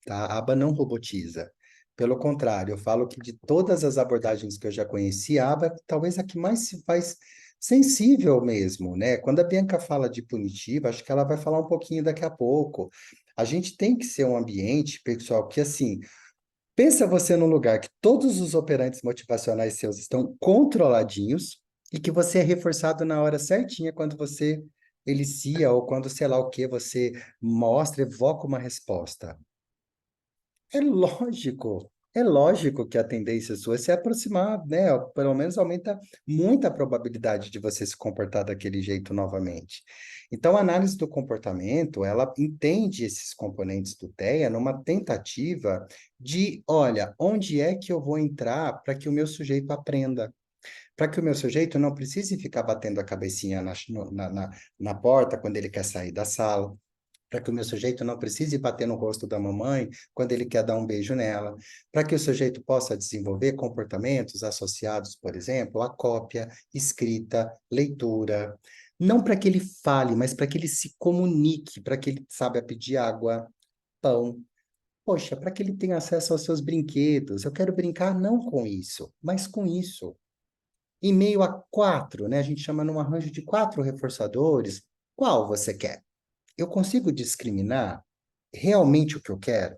S1: tá? A aba não robotiza. Pelo contrário, eu falo que de todas as abordagens que eu já conheci, a aba é talvez a que mais se faz sensível mesmo, né? Quando a Bianca fala de punitiva, acho que ela vai falar um pouquinho daqui a pouco. A gente tem que ser um ambiente, pessoal, que assim, pensa você num lugar que todos os operantes motivacionais seus estão controladinhos e que você é reforçado na hora certinha quando você elicia ou quando, sei lá o que, você mostra, evoca uma resposta. É lógico que a tendência sua é se aproximar, né? Pelo menos aumenta muito a probabilidade de você se comportar daquele jeito novamente. Então, a análise do comportamento, ela entende esses componentes do TEA numa tentativa de, olha, onde é que eu vou entrar para que o meu sujeito aprenda? Para que o meu sujeito não precise ficar batendo a cabecinha na porta quando ele quer sair da sala, para que o meu sujeito não precise bater no rosto da mamãe quando ele quer dar um beijo nela, para que o sujeito possa desenvolver comportamentos associados, por exemplo, à cópia, escrita, leitura. Não para que ele fale, mas para que ele se comunique, para que ele saiba pedir água, pão. Poxa, para que ele tenha acesso aos seus brinquedos. Eu quero brincar não com isso, mas com isso. Em meio a quatro, né? A gente chama num arranjo de quatro reforçadores. Qual você quer? Eu consigo discriminar realmente o que eu quero?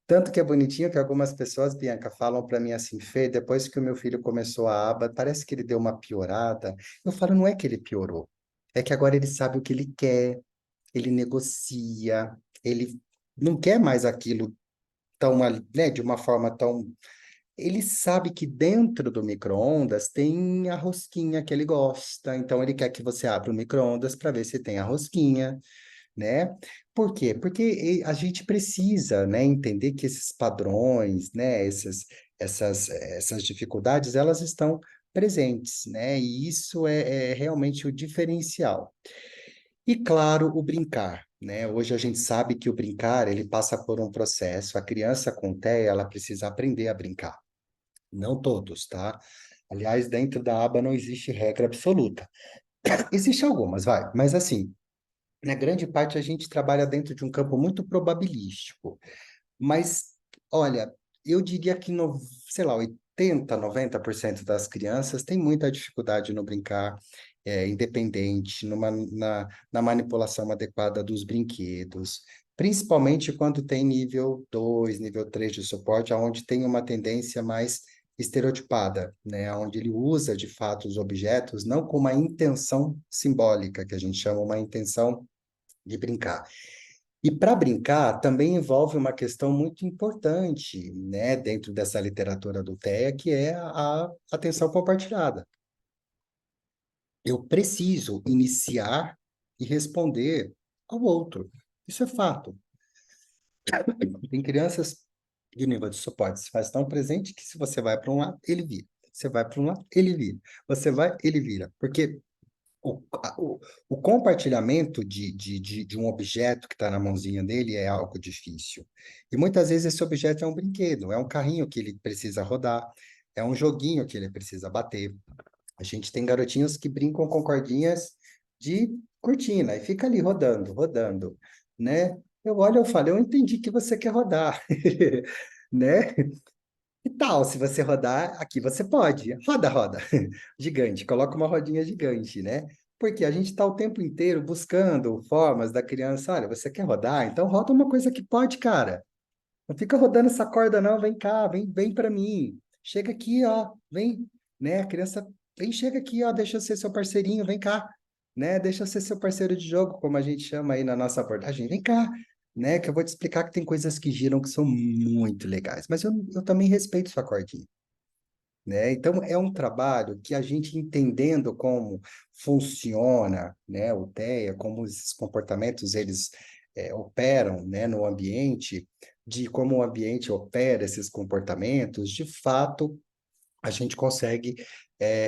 S1: Tanto que é bonitinho que algumas pessoas, Bianca, falam para mim assim, Fê, depois que o meu filho começou a aba, parece que ele deu uma piorada. Eu falo, não é que ele piorou, é que agora ele sabe o que ele quer, ele negocia, ele não quer mais aquilo tão, né, de uma forma tão. Ele sabe que dentro do micro-ondas tem a rosquinha que ele gosta, então ele quer que você abra o micro-ondas para ver se tem a rosquinha, né? Por quê? Porque a gente precisa, né, entender que esses padrões, né, essas dificuldades, elas estão presentes, né? E isso é realmente o diferencial. E claro, o brincar, né? Hoje a gente sabe que o brincar, ele passa por um processo. A criança com TEA, ela precisa aprender a brincar. Não todos, tá? Aliás, dentro da aba não existe regra absoluta. Existe algumas, vai, mas assim, na grande parte, a gente trabalha dentro de um campo muito probabilístico. Mas, olha, eu diria que, no, sei lá, 80, 90% das crianças têm muita dificuldade no brincar independente, na manipulação adequada dos brinquedos, principalmente quando tem nível 2, nível 3 de suporte, onde tem uma tendência mais estereotipada, né? Onde ele usa, de fato, os objetos não com uma intenção simbólica, que a gente chama uma intenção de brincar. E para brincar também envolve uma questão muito importante, né, dentro dessa literatura do TEA, que é a atenção compartilhada. Eu preciso iniciar e responder ao outro. Isso é fato. Tem crianças de nível de suporte se faz tão presente que se você vai para um lado, ele vira. Você vai para um lado, ele vira. Você vai, ele vira. Porque o compartilhamento de um objeto que está na mãozinha dele é algo difícil. E muitas vezes esse objeto é um brinquedo, é um carrinho que ele precisa rodar, é um joguinho que ele precisa bater. A gente tem garotinhos que brincam com cordinhas de cortina e fica ali rodando, rodando, né? Eu olho, eu falo, eu entendi que você quer rodar, né? E tal, se você rodar, aqui você pode. Roda, roda. Gigante, coloca uma rodinha gigante, né? Porque a gente está o tempo inteiro buscando formas da criança. Olha, você quer rodar? Então roda uma coisa que pode, cara. Não fica rodando essa corda, não. Vem cá, vem para mim. Chega aqui, ó. Vem, né? A criança, vem, chega aqui, ó. Deixa eu ser seu parceirinho, vem cá, né? Deixa eu ser seu parceiro de jogo, como a gente chama aí na nossa abordagem. Vem cá, né? Que eu vou te explicar que tem coisas que giram que são muito legais. Mas eu também respeito sua cordinha, né? Então, é um trabalho que a gente entendendo como funciona, né, o TEA, como esses comportamentos eles operam, né, no ambiente, de como o ambiente opera esses comportamentos, de fato, a gente consegue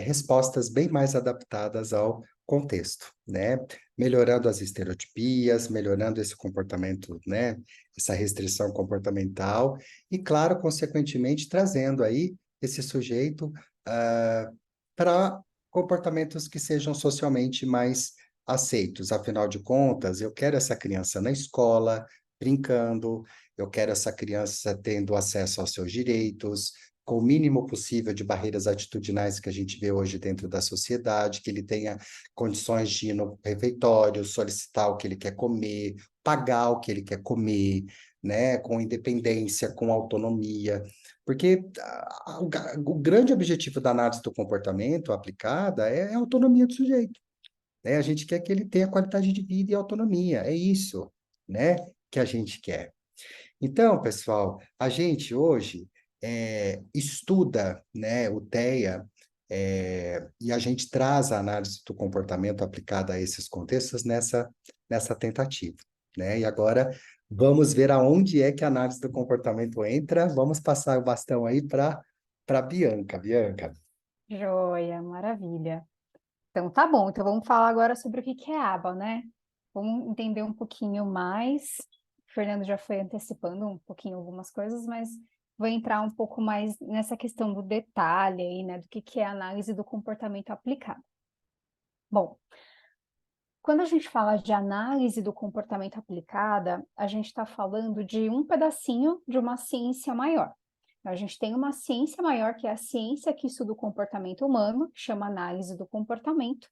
S1: respostas bem mais adaptadas ao contexto, né? Melhorando as estereotipias, melhorando esse comportamento, né? Essa restrição comportamental e, claro, consequentemente, trazendo aí esse sujeito para comportamentos que sejam socialmente mais aceitos. Afinal de contas, eu quero essa criança na escola, brincando, eu quero essa criança tendo acesso aos seus direitos, com o mínimo possível de barreiras atitudinais que a gente vê hoje dentro da sociedade, que ele tenha condições de ir no refeitório, solicitar o que ele quer comer, pagar o que ele quer comer, né, com independência, com autonomia. Porque o grande objetivo da análise do comportamento aplicada é a autonomia do sujeito, né? A gente quer que ele tenha qualidade de vida e autonomia, é isso, né, que a gente quer. Então, pessoal, a gente hoje estuda, né, o TEA, e a gente traz a análise do comportamento aplicada a esses contextos nessa tentativa, né? E agora vamos ver aonde é que a análise do comportamento entra. Vamos passar o bastão aí para Bianca. Bianca.
S2: Joia, maravilha. Então tá bom, então vamos falar agora sobre o que que é aba, né? Vamos entender um pouquinho mais. O Fernando já foi antecipando um pouquinho algumas coisas, mas vou entrar um pouco mais nessa questão do detalhe aí, né? Do que é a análise do comportamento aplicado. Bom, quando a gente fala de análise do comportamento aplicada, a gente está falando de um pedacinho de uma ciência maior. Então, a gente tem uma ciência maior, que é a ciência que estuda o comportamento humano, que chama análise do comportamento,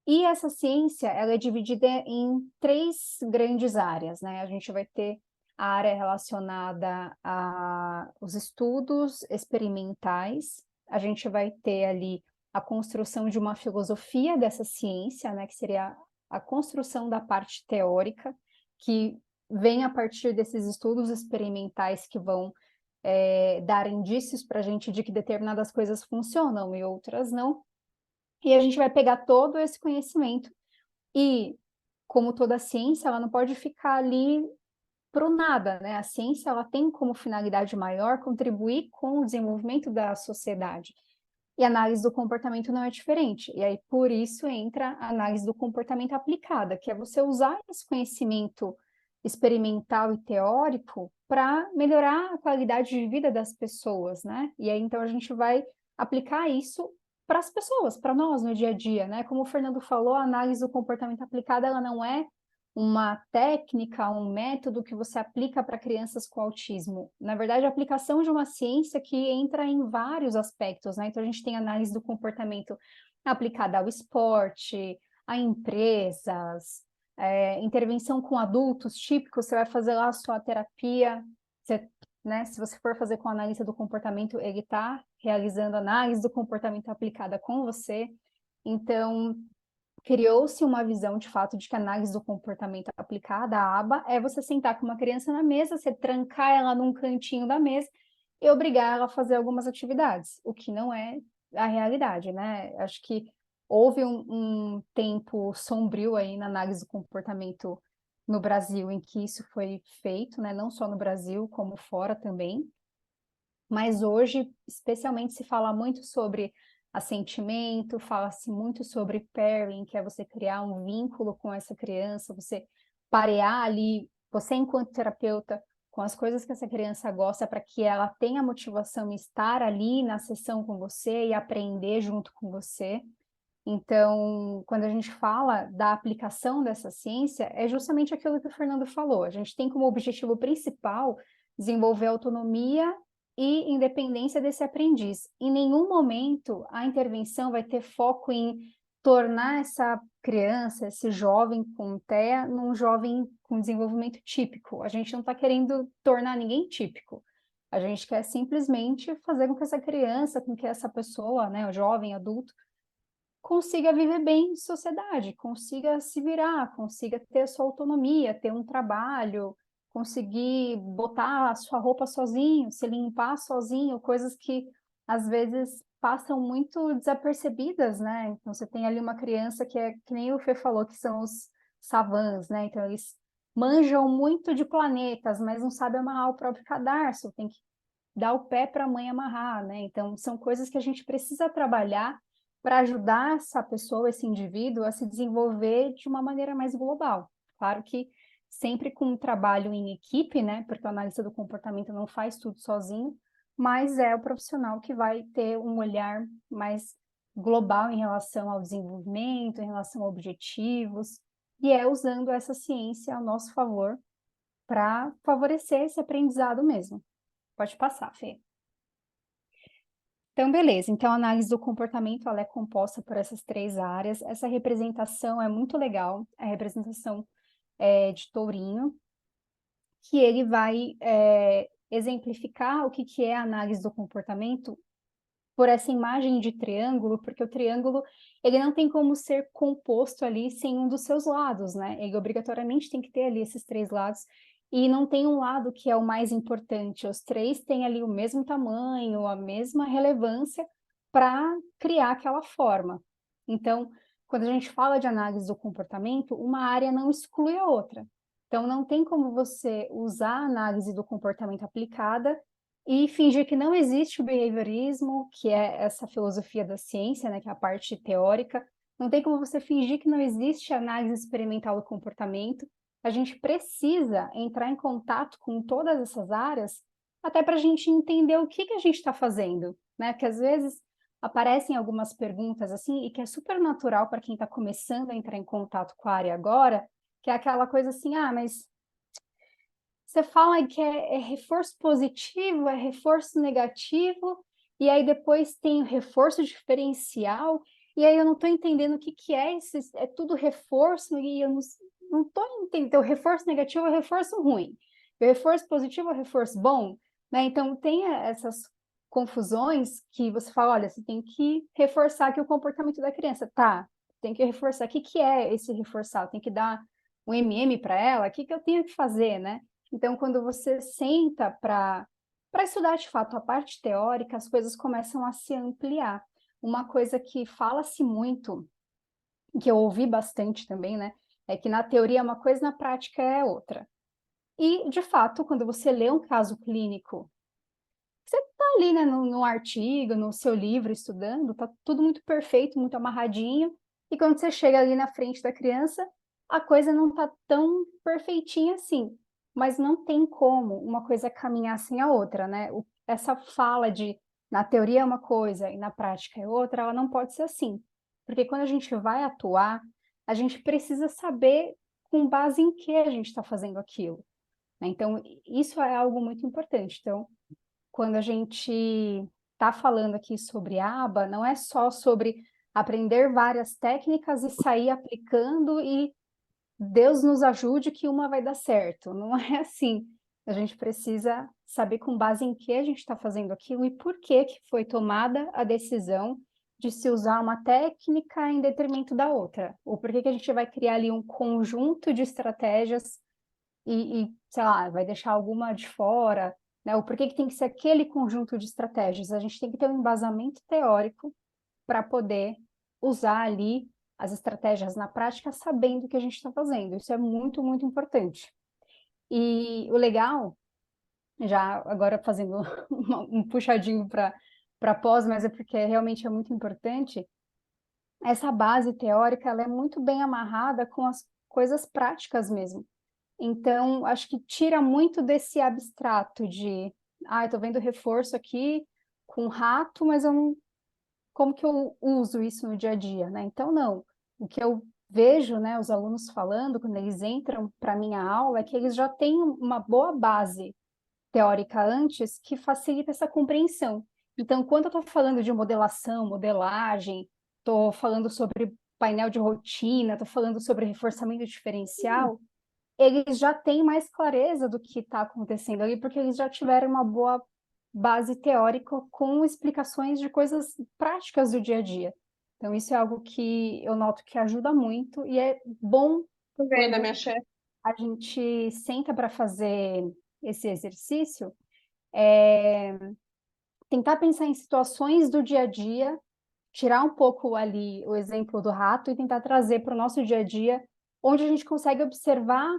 S2: e essa ciência, ela é dividida em três grandes áreas, né? A gente vai ter a área relacionada aos estudos experimentais, a gente vai ter ali a construção de uma filosofia dessa ciência, né? Que seria a construção da parte teórica, que vem a partir desses estudos experimentais que vão dar indícios para a gente de que determinadas coisas funcionam e outras não. E a gente vai pegar todo esse conhecimento e, como toda ciência, ela não pode ficar ali pro nada, né? A ciência, ela tem como finalidade maior contribuir com o desenvolvimento da sociedade. E a análise do comportamento não é diferente. E aí, por isso, entra a análise do comportamento aplicada, que é você usar esse conhecimento experimental e teórico para melhorar a qualidade de vida das pessoas, né? E aí, então, a gente vai aplicar isso para as pessoas, para nós no dia a dia, né? Como o Fernando falou, a análise do comportamento aplicada, ela não é uma técnica, um método que você aplica para crianças com autismo. Na verdade, a aplicação de uma ciência que entra em vários aspectos, né? Então, a gente tem análise do comportamento aplicada ao esporte, a empresas, intervenção com adultos, típico, você vai fazer lá a sua terapia, você, né? Se você for fazer com analista do comportamento, ele está realizando análise do comportamento aplicada com você. Então, criou-se uma visão, de fato, de que a análise do comportamento aplicada, a aba, é você sentar com uma criança na mesa, você trancar ela num cantinho da mesa e obrigar ela a fazer algumas atividades, o que não é a realidade, né? Acho que houve um tempo sombrio aí na análise do comportamento no Brasil em que isso foi feito, né? Não só no Brasil, como fora também. Mas hoje, especialmente, se fala muito sobre assentimento, fala-se muito sobre pairing, que é você criar um vínculo com essa criança, você parear ali, você enquanto terapeuta, com as coisas que essa criança gosta, para que ela tenha motivação em estar ali na sessão com você e aprender junto com você. Então, quando a gente fala da aplicação dessa ciência, é justamente aquilo que o Fernando falou. A gente tem como objetivo principal desenvolver autonomia e independência desse aprendiz. Em nenhum momento a intervenção vai ter foco em tornar essa criança, esse jovem com TEA, num jovem com desenvolvimento típico. A gente não está querendo tornar ninguém típico. A gente quer simplesmente fazer com que essa criança, com que essa pessoa, né, o jovem, adulto, consiga viver bem em sociedade, consiga se virar, consiga ter a sua autonomia, ter um trabalho, conseguir botar a sua roupa sozinho, se limpar sozinho, coisas que às vezes passam muito desapercebidas, né? Então você tem ali uma criança que é, que nem o Fê falou, que são os savants, né? Então eles manjam muito de planetas, mas não sabem amarrar o próprio cadarço, tem que dar o pé para a mãe amarrar, né? Então são coisas que a gente precisa trabalhar para ajudar essa pessoa, esse indivíduo, a se desenvolver de uma maneira mais global. Claro que sempre com um trabalho em equipe, né? Porque o analista do comportamento não faz tudo sozinho, mas é o profissional que vai ter um olhar mais global em relação ao desenvolvimento, em relação a objetivos, e é usando essa ciência ao nosso favor para favorecer esse aprendizado mesmo. Pode passar, Fê. Então, beleza. Então, a análise do comportamento ela é composta por essas 3 áreas. Essa representação é muito legal, a representação de tourinho, que ele vai exemplificar o que é a análise do comportamento por essa imagem de triângulo, porque o triângulo ele não tem como ser composto ali sem um dos seus lados, né? Ele obrigatoriamente tem que ter ali esses 3 lados, e não tem um lado que é o mais importante. Os 3 têm ali o mesmo tamanho, a mesma relevância para criar aquela forma. Então, quando a gente fala de análise do comportamento, uma área não exclui a outra. Então, não tem como você usar a análise do comportamento aplicada e fingir que não existe o behaviorismo, que é essa filosofia da ciência, né, que é a parte teórica. Não tem como você fingir que não existe análise experimental do comportamento. A gente precisa entrar em contato com todas essas áreas, até para a gente entender o que a gente está fazendo, né? Porque às vezes aparecem algumas perguntas assim, e que é super natural para quem está começando a entrar em contato com a área agora, que é aquela coisa assim, mas você fala que é reforço positivo, é reforço negativo, e aí depois tem o reforço diferencial, e aí eu não estou entendendo o que é esse, é tudo reforço, e eu não estou entendendo. Então, o reforço negativo é o reforço ruim, o reforço positivo é o reforço bom, né? Então, tem essas confusões que você fala, olha, você tem que reforçar aqui o comportamento da criança, tá? Tem que reforçar, o que é esse reforçar? Tem que dar um MM para ela? O que eu tenho que fazer, né? Então, quando você senta para estudar de fato a parte teórica, as coisas começam a se ampliar. Uma coisa que fala-se muito, que eu ouvi bastante também, né, é que na teoria é uma coisa, na prática é outra. E, de fato, quando você lê um caso clínico, você está ali, né, no artigo, no seu livro, estudando, está tudo muito perfeito, muito amarradinho, e quando você chega ali na frente da criança, a coisa não está tão perfeitinha assim. Mas não tem como uma coisa caminhar sem a outra, né? Essa fala de na teoria é uma coisa e na prática é outra, ela não pode ser assim. Porque quando a gente vai atuar, a gente precisa saber com base em que a gente está fazendo aquilo, né? Então, isso é algo muito importante. Então, quando a gente está falando aqui sobre aba, não é só sobre aprender várias técnicas e sair aplicando e Deus nos ajude que uma vai dar certo. Não é assim. A gente precisa saber com base em que a gente está fazendo aquilo e por que foi tomada a decisão de se usar uma técnica em detrimento da outra. Ou por que a gente vai criar ali um conjunto de estratégias sei lá, vai deixar alguma de fora, né? Ou por que tem que ser aquele conjunto de estratégias? A gente tem que ter um embasamento teórico para poder usar ali as estratégias na prática, sabendo o que a gente está fazendo. Isso é muito, muito importante. E o legal, já agora fazendo um puxadinho para pós, mas é porque realmente é muito importante, essa base teórica ela é muito bem amarrada com as coisas práticas mesmo. Então, acho que tira muito desse abstrato de, eu tô vendo reforço aqui com rato, mas eu não, como que eu uso isso no dia a dia, né? Então, não. O que eu vejo, né, os alunos falando quando eles entram para a minha aula é que eles já têm uma boa base teórica antes que facilita essa compreensão. Então, quando eu estou falando de modelação, modelagem, estou falando sobre painel de rotina, estou falando sobre reforçamento diferencial, eles já têm mais clareza do que está acontecendo ali, porque eles já tiveram uma boa base teórica com explicações de coisas práticas do dia a dia. Então, isso é algo que eu noto que ajuda muito e é bom
S3: Tô vendo a
S2: quando
S3: minha chefe.
S2: a gente senta para fazer esse exercício, tentar pensar em situações do dia a dia, tirar um pouco ali o exemplo do rato e tentar trazer para o nosso dia a dia, onde a gente consegue observar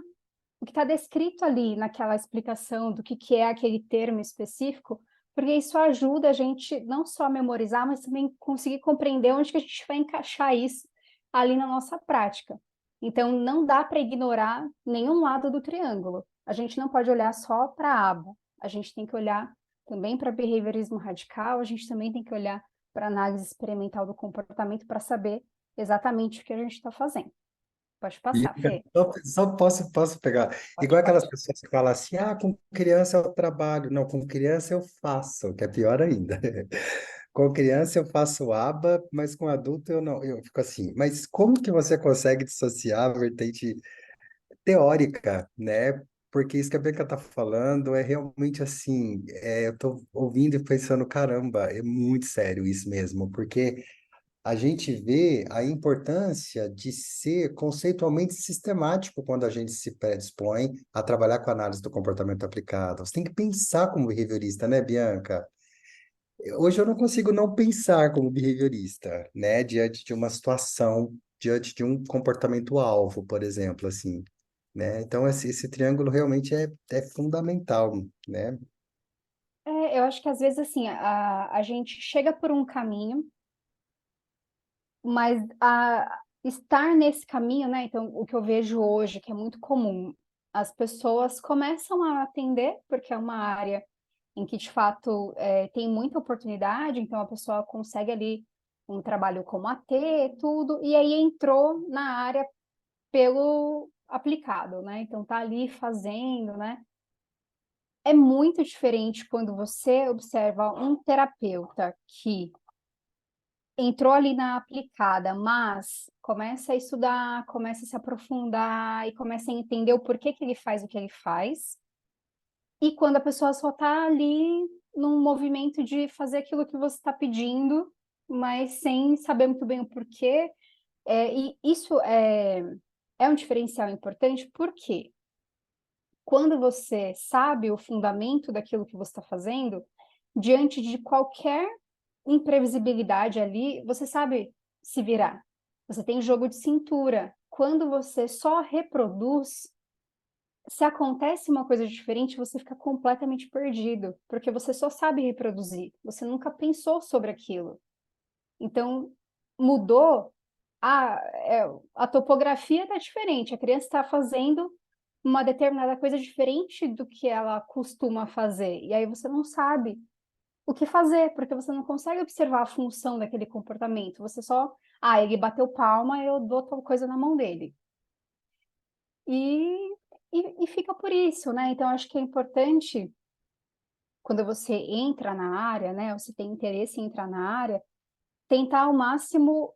S2: o que está descrito ali naquela explicação do que é aquele termo específico, porque isso ajuda a gente não só a memorizar, mas também conseguir compreender onde que a gente vai encaixar isso ali na nossa prática. Então, não dá para ignorar nenhum lado do triângulo. A gente não pode olhar só para a aba. A gente tem que olhar também para behaviorismo radical, a gente também tem que olhar para análise experimental do comportamento para saber exatamente o que a gente está fazendo. Pode passar,
S1: Bianca,
S2: Fê.
S1: só posso pegar.
S2: Pode,
S1: Igual aquelas
S2: pode.
S1: pessoas que falam assim, ah, com criança eu trabalho. Não, com criança eu faço, que é pior ainda. Com criança eu faço aba, mas com adulto eu não. Eu fico assim, mas como que você consegue dissociar a vertente teórica, né? Porque isso que a Bianca está falando é realmente assim, eu estou ouvindo e pensando, caramba, é muito sério isso mesmo, porque a gente vê a importância de ser conceitualmente sistemático quando a gente se predispõe a trabalhar com análise do comportamento aplicado. Você tem que pensar como behaviorista, né, Bianca? Hoje eu não consigo não pensar como behaviorista, né, diante de uma situação, diante de um comportamento-alvo, por exemplo, assim, né? Então, esse triângulo realmente é fundamental, né?
S2: Eu acho que às vezes assim, a gente chega por um caminho, mas estar nesse caminho, né? Então, o que eu vejo hoje, que é muito comum, as pessoas começam a atender, porque é uma área em que, de fato, tem muita oportunidade, então a pessoa consegue ali um trabalho como AT, tudo, e aí entrou na área pelo aplicado, né? Então tá ali fazendo, né? É muito diferente quando você observa um terapeuta que entrou ali na aplicada, mas começa a estudar, começa a se aprofundar e começa a entender o porquê que ele faz o que ele faz. E quando a pessoa só está ali num movimento de fazer aquilo que você está pedindo, mas sem saber muito bem o porquê. E isso é um diferencial importante, porque quando você sabe o fundamento daquilo que você está fazendo, diante de qualquer imprevisibilidade ali, você sabe se virar. Você tem jogo de cintura. Quando você só reproduz, se acontece uma coisa diferente, você fica completamente perdido, porque você só sabe reproduzir. Você nunca pensou sobre aquilo. Então, mudou, a topografia está diferente. A criança está fazendo uma determinada coisa diferente do que ela costuma fazer. E aí você não sabe o que fazer, porque você não consegue observar a função daquele comportamento. Você só, ele bateu palma, eu dou tal coisa na mão dele. E, e fica por isso, né? Então, acho que é importante, quando você entra na área, né? Você tem interesse em entrar na área, tentar ao máximo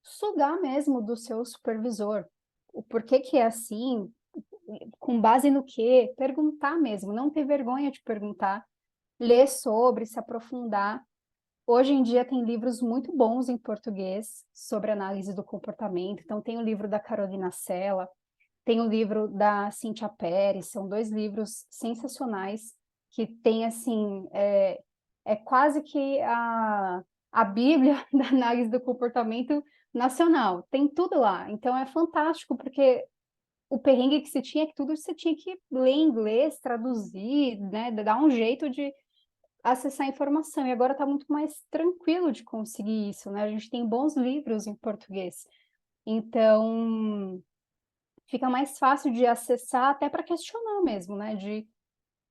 S2: sugar mesmo do seu supervisor. O porquê que é assim, com base no quê? Perguntar mesmo, não ter vergonha de perguntar, ler sobre, se aprofundar. Hoje em dia tem livros muito bons em português sobre análise do comportamento. Então tem o livro da Carolina Sella, tem o livro da Cíntia Pérez, são dois livros sensacionais que tem assim, é quase que a Bíblia da análise do comportamento nacional. Tem tudo lá. Então é fantástico, porque o perrengue que se tinha é que tudo você tinha que ler em inglês, traduzir, né? Dar um jeito de acessar a informação. E agora está muito mais tranquilo de conseguir isso, né? A gente tem bons livros em português. Então, fica mais fácil de acessar até para questionar mesmo, né? De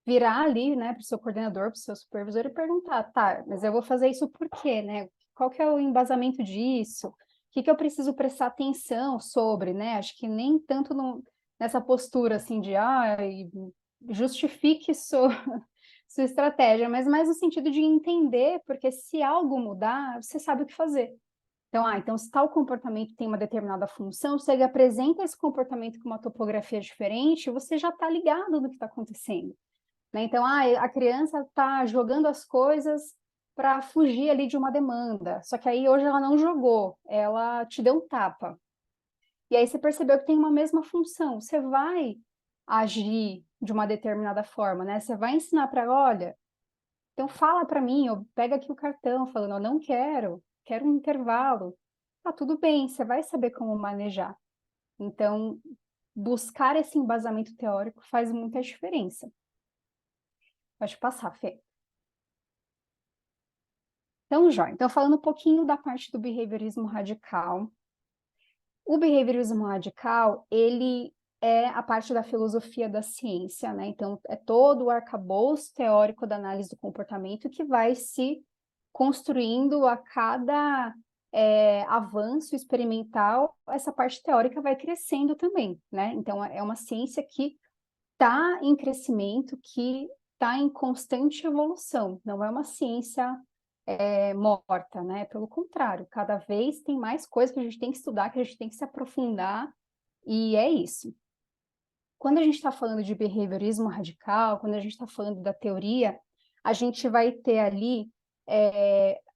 S2: virar ali, né, para o seu coordenador, para o seu supervisor e perguntar, tá, mas eu vou fazer isso por quê, né? Qual que é o embasamento disso? O que que eu preciso prestar atenção sobre, né? Acho que nem tanto nessa postura assim de, justifique sua estratégia, mas mais no sentido de entender, porque se algo mudar, você sabe o que fazer. Então, então se tal comportamento tem uma determinada função, se ele apresenta esse comportamento com uma topografia diferente, você já está ligado no que está acontecendo. Né? Então, a criança está jogando as coisas para fugir ali de uma demanda. Só que aí hoje ela não jogou, ela te deu um tapa. E aí você percebeu que tem uma mesma função. Você vai agir de uma determinada forma, né? Você vai ensinar para ela, olha, então fala para mim, ou pega aqui o cartão, falando, eu não quero, quero um intervalo. Tá, tudo bem, você vai saber como manejar. Então, buscar esse embasamento teórico faz muita diferença. Pode passar, Fê. Então, Jó, então falando um pouquinho da parte do behaviorismo radical. O behaviorismo radical, ele é a parte da filosofia da ciência, né? Então, é todo o arcabouço teórico da análise do comportamento que vai se construindo a cada avanço experimental, essa parte teórica vai crescendo também, né? Então, é uma ciência que está em crescimento, que está em constante evolução, não é uma ciência morta, né? Pelo contrário, cada vez tem mais coisas que a gente tem que estudar, que a gente tem que se aprofundar, e é isso. Quando a gente está falando de behaviorismo radical, quando a gente está falando da teoria, a gente vai ter ali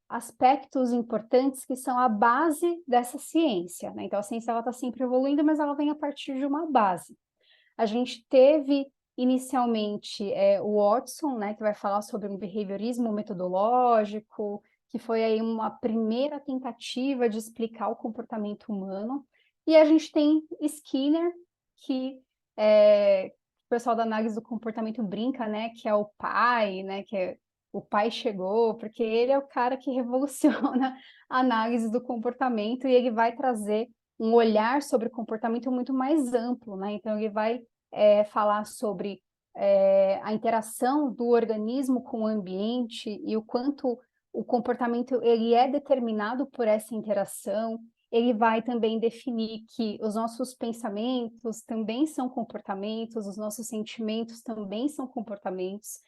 S2: aspectos importantes que são a base dessa ciência, né? Então, a ciência está sempre evoluindo, mas ela vem a partir de uma base. A gente teve inicialmente o Watson, né, que vai falar sobre um behaviorismo metodológico, que foi aí uma primeira tentativa de explicar o comportamento humano. E a gente tem Skinner, que o pessoal da análise do comportamento brinca, né, que é o pai, né, o pai chegou, porque ele é o cara que revoluciona a análise do comportamento e ele vai trazer um olhar sobre o comportamento muito mais amplo, né? Então ele vai falar sobre a interação do organismo com o ambiente e o quanto o comportamento ele é determinado por essa interação. Ele vai também definir que os nossos pensamentos também são comportamentos, os nossos sentimentos também são comportamentos,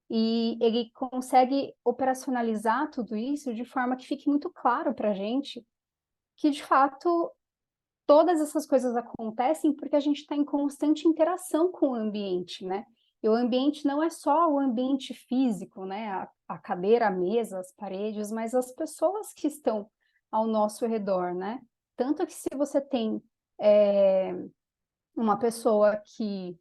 S2: e ele consegue operacionalizar tudo isso de forma que fique muito claro para a gente que, de fato, todas essas coisas acontecem porque a gente está em constante interação com o ambiente, né? E o ambiente não é só o ambiente físico, né? A cadeira, a mesa, as paredes, mas as pessoas que estão ao nosso redor, né? Tanto que se você tem uma pessoa que,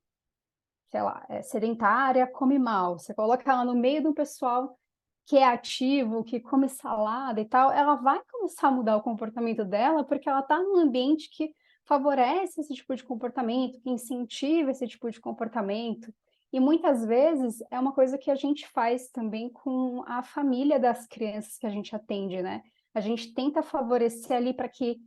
S2: sei lá, é sedentária, come mal, você coloca ela no meio do pessoal que é ativo, que come salada e tal, ela vai começar a mudar o comportamento dela porque ela está num ambiente que favorece esse tipo de comportamento, que incentiva esse tipo de comportamento. E muitas vezes é uma coisa que a gente faz também com a família das crianças que a gente atende, né? A gente tenta favorecer ali para que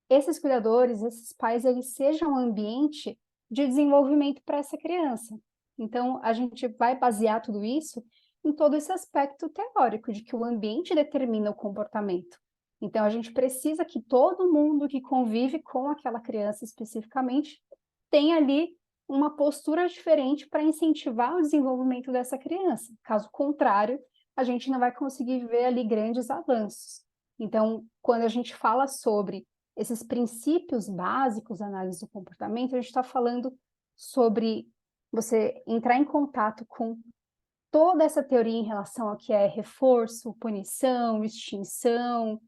S2: esses cuidadores, esses pais, eles sejam um ambiente de desenvolvimento para essa criança. Então, a gente vai basear tudo isso em todo esse aspecto teórico de que o ambiente determina o comportamento. Então, a gente precisa que todo mundo que convive com aquela criança especificamente tenha ali uma postura diferente para incentivar o desenvolvimento dessa criança. Caso contrário, a gente não vai conseguir ver ali grandes avanços. Então, quando a gente fala sobre esses princípios básicos da análise do comportamento, a gente está falando sobre você entrar em contato com toda essa teoria em relação ao que é reforço, punição, extinção,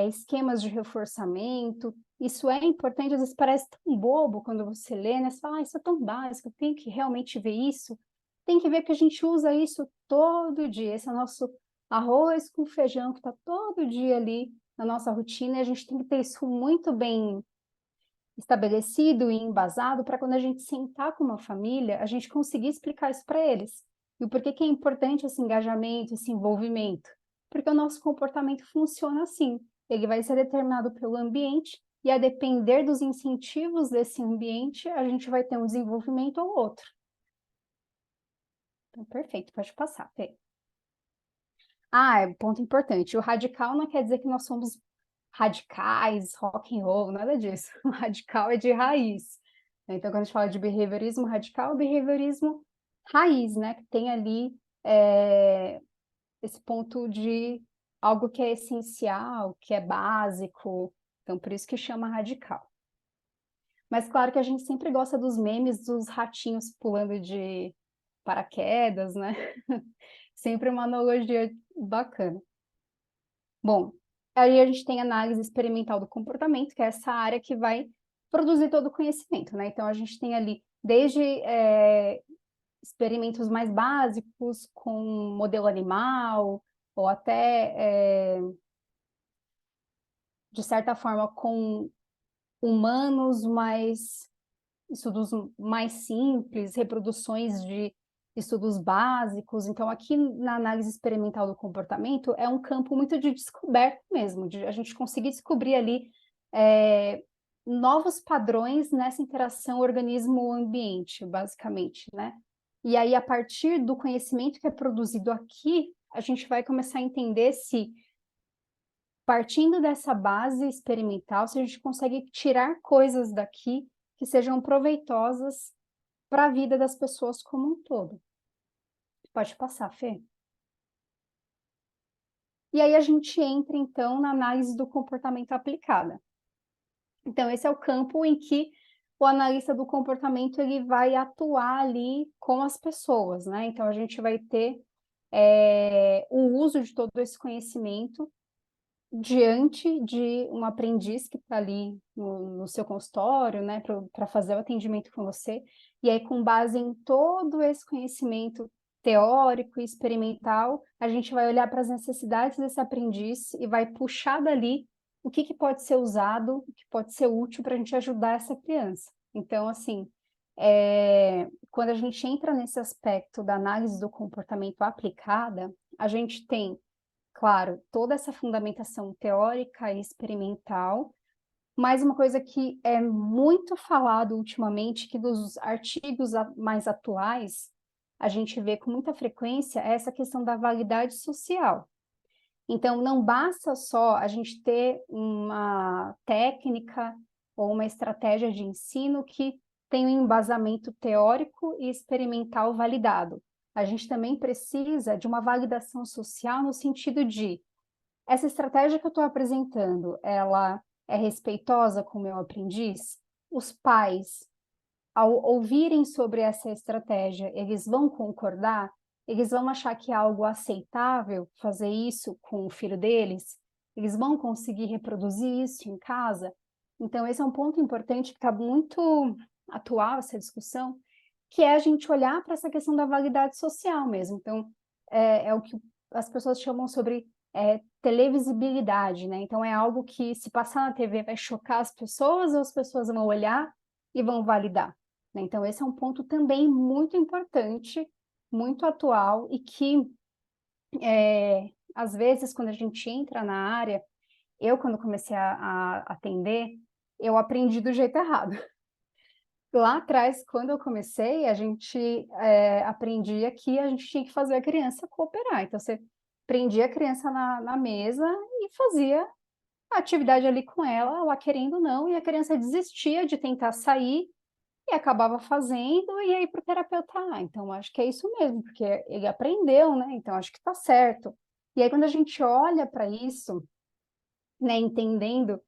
S2: esquemas de reforçamento. Isso é importante, às vezes parece tão bobo quando você lê, né? Você fala, isso é tão básico, tem que realmente ver isso. Tem que ver que a gente usa isso todo dia. Esse é o nosso arroz com feijão que está todo dia ali na nossa rotina, e a gente tem que ter isso muito bem estabelecido e embasado para quando a gente sentar com uma família, a gente conseguir explicar isso para eles. E o porquê que é importante esse engajamento, esse envolvimento? Porque o nosso comportamento funciona assim. Ele vai ser determinado pelo ambiente e, a depender dos incentivos desse ambiente, a gente vai ter um desenvolvimento ou outro. Então, perfeito, pode passar, Fê. Ponto importante. O radical não quer dizer que nós somos radicais, rock and roll, nada disso. O radical é de raiz. Então, quando a gente fala de behaviorismo radical, o behaviorismo raiz, né? Que tem ali esse ponto de algo que é essencial, que é básico. Então, por isso que chama radical. Mas claro que a gente sempre gosta dos memes dos ratinhos pulando de paraquedas, né? Sempre uma analogia bacana. Bom, aí a gente tem análise experimental do comportamento, que é essa área que vai produzir todo o conhecimento, né? Então, a gente tem ali desde experimentos mais básicos com modelo animal, ou até, de certa forma, com humanos, mas estudos mais simples, reproduções de estudos básicos. Então, aqui na análise experimental do comportamento, é um campo muito de descoberta mesmo, de a gente conseguir descobrir ali novos padrões nessa interação organismo-ambiente, basicamente, né? E aí, a partir do conhecimento que é produzido aqui, a gente vai começar a entender se, partindo dessa base experimental, se a gente consegue tirar coisas daqui que sejam proveitosas para a vida das pessoas como um todo. Pode passar, Fê. E aí a gente entra, então, na análise do comportamento aplicada. Então, esse é o campo em que o analista do comportamento ele vai atuar ali com as pessoas, né? Então, a gente vai ter o uso de todo esse conhecimento diante de um aprendiz que está ali no seu consultório, né, para fazer o atendimento com você, e aí, com base em todo esse conhecimento teórico e experimental, a gente vai olhar para as necessidades desse aprendiz e vai puxar dali o que pode ser usado, o que pode ser útil para a gente ajudar essa criança. Então, assim, quando a gente entra nesse aspecto da análise do comportamento aplicada, a gente tem, claro, toda essa fundamentação teórica e experimental, mas uma coisa que é muito falado ultimamente, que dos artigos mais atuais, a gente vê com muita frequência, é essa questão da validade social. Então, não basta só a gente ter uma técnica ou uma estratégia de ensino que tem um embasamento teórico e experimental validado. A gente também precisa de uma validação social no sentido de essa estratégia que eu estou apresentando, ela é respeitosa com o meu aprendiz? Os pais, ao ouvirem sobre essa estratégia, eles vão concordar? Eles vão achar que é algo aceitável fazer isso com o filho deles? Eles vão conseguir reproduzir isso em casa? Então, esse é um ponto importante que está muito atual, essa discussão, que é a gente olhar para essa questão da validade social mesmo. Então, é o que as pessoas chamam sobre televisibilidade, né? Então, é algo que, se passar na TV, vai chocar as pessoas, ou as pessoas vão olhar e vão validar, né? Então, esse é um ponto também muito importante, muito atual, e que, às vezes, quando a gente entra na área, eu, quando comecei a atender, eu aprendi do jeito errado. Lá atrás, quando eu comecei, a gente aprendia que a gente tinha que fazer a criança cooperar. Então, você prendia a criança na mesa e fazia a atividade ali com ela, ela querendo ou não, e a criança desistia de tentar sair e acabava fazendo, e aí para o terapeuta, então acho que é isso mesmo, porque ele aprendeu, né? Então acho que está certo. E aí, quando a gente olha para isso, né, entendendo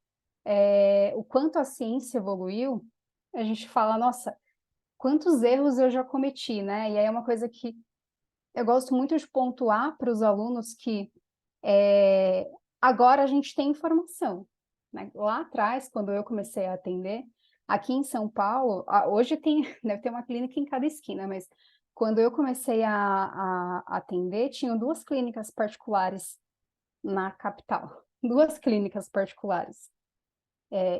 S2: o quanto a ciência evoluiu, a gente fala, nossa, quantos erros eu já cometi, né? E aí é uma coisa que eu gosto muito de pontuar para os alunos que agora a gente tem informação, né? Lá atrás, quando eu comecei a atender, aqui em São Paulo, hoje deve ter uma clínica em cada esquina, mas quando eu comecei a atender, tinham duas clínicas particulares na capital, duas clínicas particulares,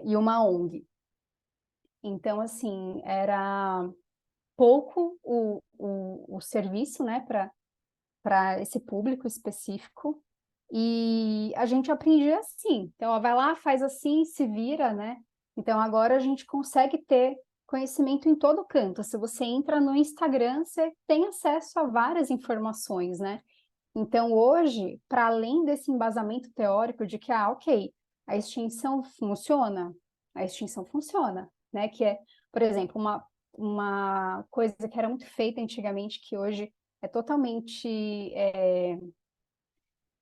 S2: e uma ONG. Então, assim, era pouco o serviço, né, para esse público específico, e a gente aprendia assim. Então, ela vai lá, faz assim, se vira, né? Então, agora a gente consegue ter conhecimento em todo canto. Se você entra no Instagram, você tem acesso a várias informações, né? Então, hoje, para além desse embasamento teórico de que, ok, a extinção funciona, né? Que é, por exemplo, uma coisa que era muito feita antigamente, que hoje é totalmente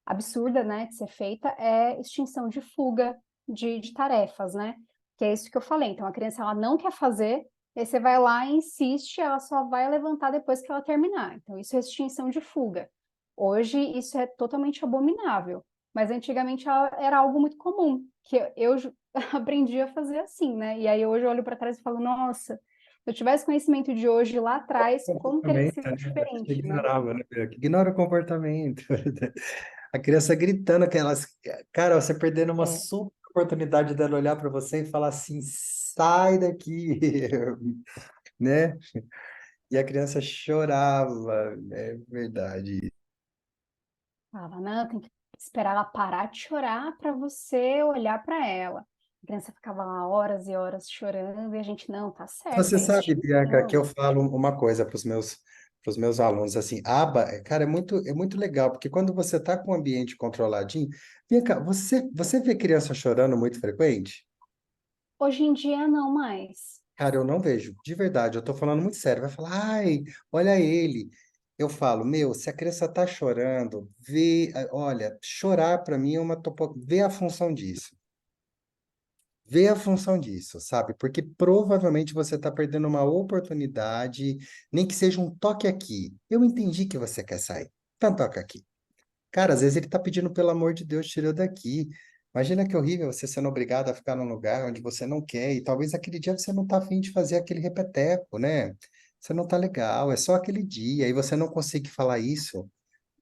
S2: absurda, né, de ser feita, é extinção de fuga de tarefas, né? Que é isso que eu falei. Então, a criança, ela não quer fazer, aí você vai lá e insiste, ela só vai levantar depois que ela terminar. Então, isso é extinção de fuga. Hoje, isso é totalmente abominável. Mas antigamente era algo muito comum, que eu aprendi a fazer assim, né? E aí hoje eu olho para trás e falo, nossa, se eu tivesse conhecimento de hoje lá atrás, como teria
S1: Comportamento,
S2: sido
S1: né? A gente
S2: diferente, né?
S1: ignorava, né? Ignora o comportamento. A criança gritando aquelas. Cara, você perdendo uma
S2: É.
S1: super oportunidade dela olhar para você e falar assim: sai daqui, né? E a criança chorava, é verdade.
S2: Fala, não, tem que esperar ela parar de chorar para você olhar para ela. A criança ficava lá horas e horas chorando e a gente, não, tá certo,
S1: Você
S2: é
S1: sabe, Bianca, que
S2: extinção.
S1: eu falo uma coisa para os meus os meus alunos assim, aba, cara, é muito legal, porque quando você está com o ambiente controladinho, vem cá, você vê criança chorando muito frequente?
S2: Hoje em dia, não mais.
S1: Cara, eu não vejo, de verdade, eu tô falando muito sério. Vai falar, ai, olha ele. Eu falo, meu, se a criança tá chorando, olha, chorar para mim é vê a função disso. Vê a função disso, sabe? Porque provavelmente você está perdendo uma oportunidade, nem que seja um toque aqui. Eu entendi que você quer sair. Então toca aqui. Cara, às vezes ele tá pedindo, pelo amor de Deus, tira eu daqui. Imagina que horrível você sendo obrigado a ficar num lugar onde você não quer, e talvez aquele dia você não tá afim de fazer aquele repeteco, né? Você não tá legal, é só aquele dia, e você não consegue falar isso,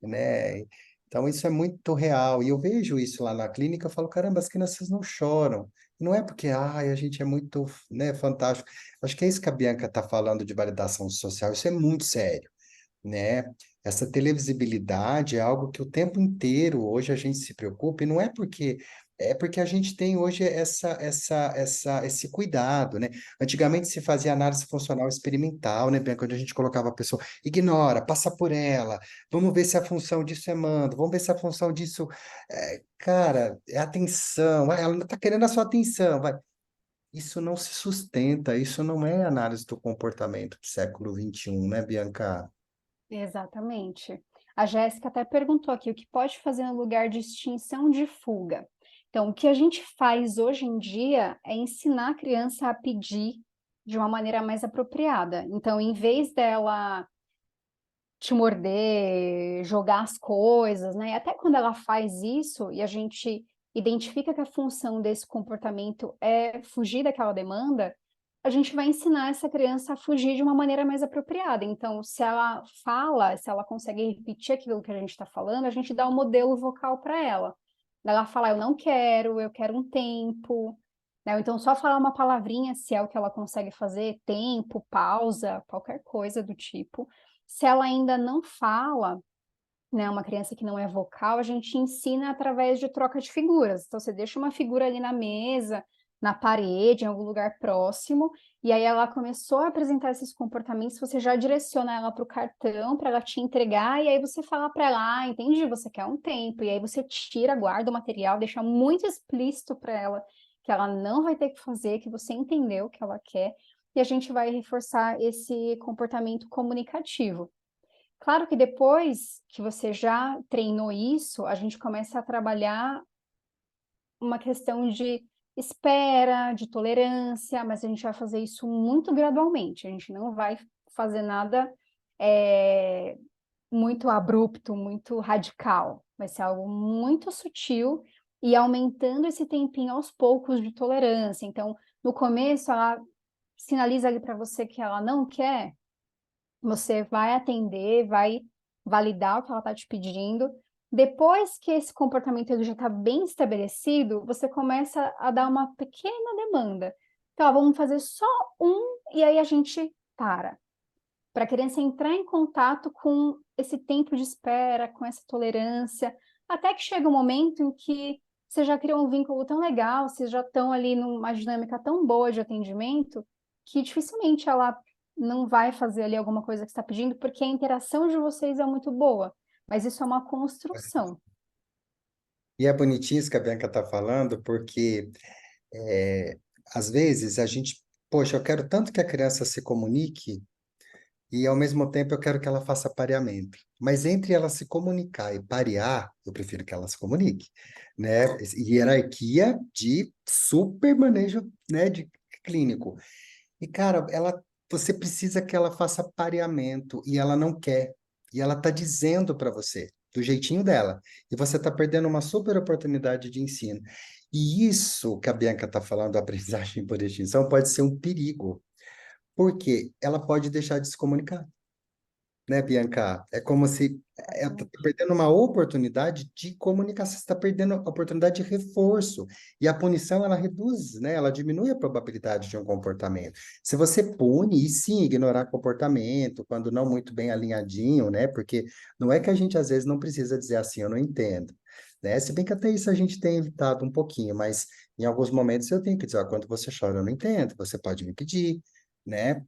S1: né? Então isso é muito real, e eu vejo isso lá na clínica, eu falo, caramba, as crianças não choram. Não é porque, ai, a gente é muito, né, fantástico. Acho que é isso que a Bianca tá falando de validação social, isso é muito sério, né? Essa televisibilidade é algo que o tempo inteiro hoje a gente se preocupa, e não é porque a gente tem hoje esse cuidado, né? Antigamente se fazia análise funcional experimental, né, Bianca, onde a gente colocava a pessoa, ignora, passa por ela, vamos ver se a função disso é mando, vamos ver se a função disso, cara, é atenção, ela está querendo a sua atenção, vai. Isso não se sustenta, isso não é análise do comportamento do século XXI, né, Bianca?
S2: Exatamente. A Jéssica até perguntou aqui o que pode fazer no lugar de extinção de fuga. Então, o que a gente faz hoje em dia é ensinar a criança a pedir de uma maneira mais apropriada. Então, em vez dela te morder, jogar as coisas, né? E até quando ela faz isso e a gente identifica que a função desse comportamento é fugir daquela demanda, a gente vai ensinar essa criança a fugir de uma maneira mais apropriada. Então, se ela fala, se ela consegue repetir aquilo que a gente está falando, a gente dá um modelo vocal para ela. Ela fala, eu quero um tempo, né? Ou então, só falar uma palavrinha, se é o que ela consegue fazer, tempo, pausa, qualquer coisa do tipo. Se ela ainda não fala, né, uma criança que não é vocal, a gente ensina através de troca de figuras. Então, você deixa uma figura ali na mesa, na parede, em algum lugar próximo, e aí ela começou a apresentar esses comportamentos, você já direciona ela para o cartão, para ela te entregar, e aí você fala para ela, ah, entendi, você quer um tempo, e aí você tira, guarda o material, deixa muito explícito para ela que ela não vai ter que fazer, que você entendeu o que ela quer, e a gente vai reforçar esse comportamento comunicativo. Claro que depois que você já treinou isso, a gente começa a trabalhar uma questão de espera, de tolerância, mas a gente vai fazer isso muito gradualmente. A gente não vai fazer nada é, muito abrupto, muito radical. Vai ser algo muito sutil e aumentando esse tempinho aos poucos de tolerância. Então, no começo, ela sinaliza ali para você que ela não quer, você vai atender, vai validar o que ela está te pedindo. Depois que esse comportamento ele já está bem estabelecido, você começa a dar uma pequena demanda. Então, ó, vamos fazer só um e aí a gente para a criança entrar em contato com esse tempo de espera, com essa tolerância, até que chega um momento em que você já criou um vínculo tão legal, vocês já estão ali numa dinâmica tão boa de atendimento, que dificilmente ela não vai fazer ali alguma coisa que está pedindo, porque a interação de vocês é muito boa. Mas isso é uma construção.
S1: E é bonitinho isso que a Bianca está falando, porque é, às vezes a gente, poxa, eu quero tanto que a criança se comunique e ao mesmo tempo eu quero que ela faça pareamento. Mas entre ela se comunicar e parear, eu prefiro que ela se comunique, né? Hierarquia de super manejo, né, de clínico. E cara, você precisa que ela faça pareamento e ela não quer. E ela tá dizendo para você, do jeitinho dela. E você tá perdendo uma super oportunidade de ensino. E isso que a Bianca tá falando, a aprendizagem por extinção, pode ser um perigo, porque ela pode deixar de se comunicar, né, Bianca? É como se tá perdendo uma oportunidade de comunicação, você está perdendo a oportunidade de reforço. E a punição, ela reduz, né? Ela diminui a probabilidade de um comportamento. Se você pune, e sim, ignorar comportamento, quando não muito bem alinhadinho, né? Porque não é que a gente, às vezes, não precisa dizer assim, eu não entendo. Né? Se bem que até isso a gente tem evitado um pouquinho, mas em alguns momentos eu tenho que dizer, ó, quando você chora, eu não entendo, você pode me pedir, né?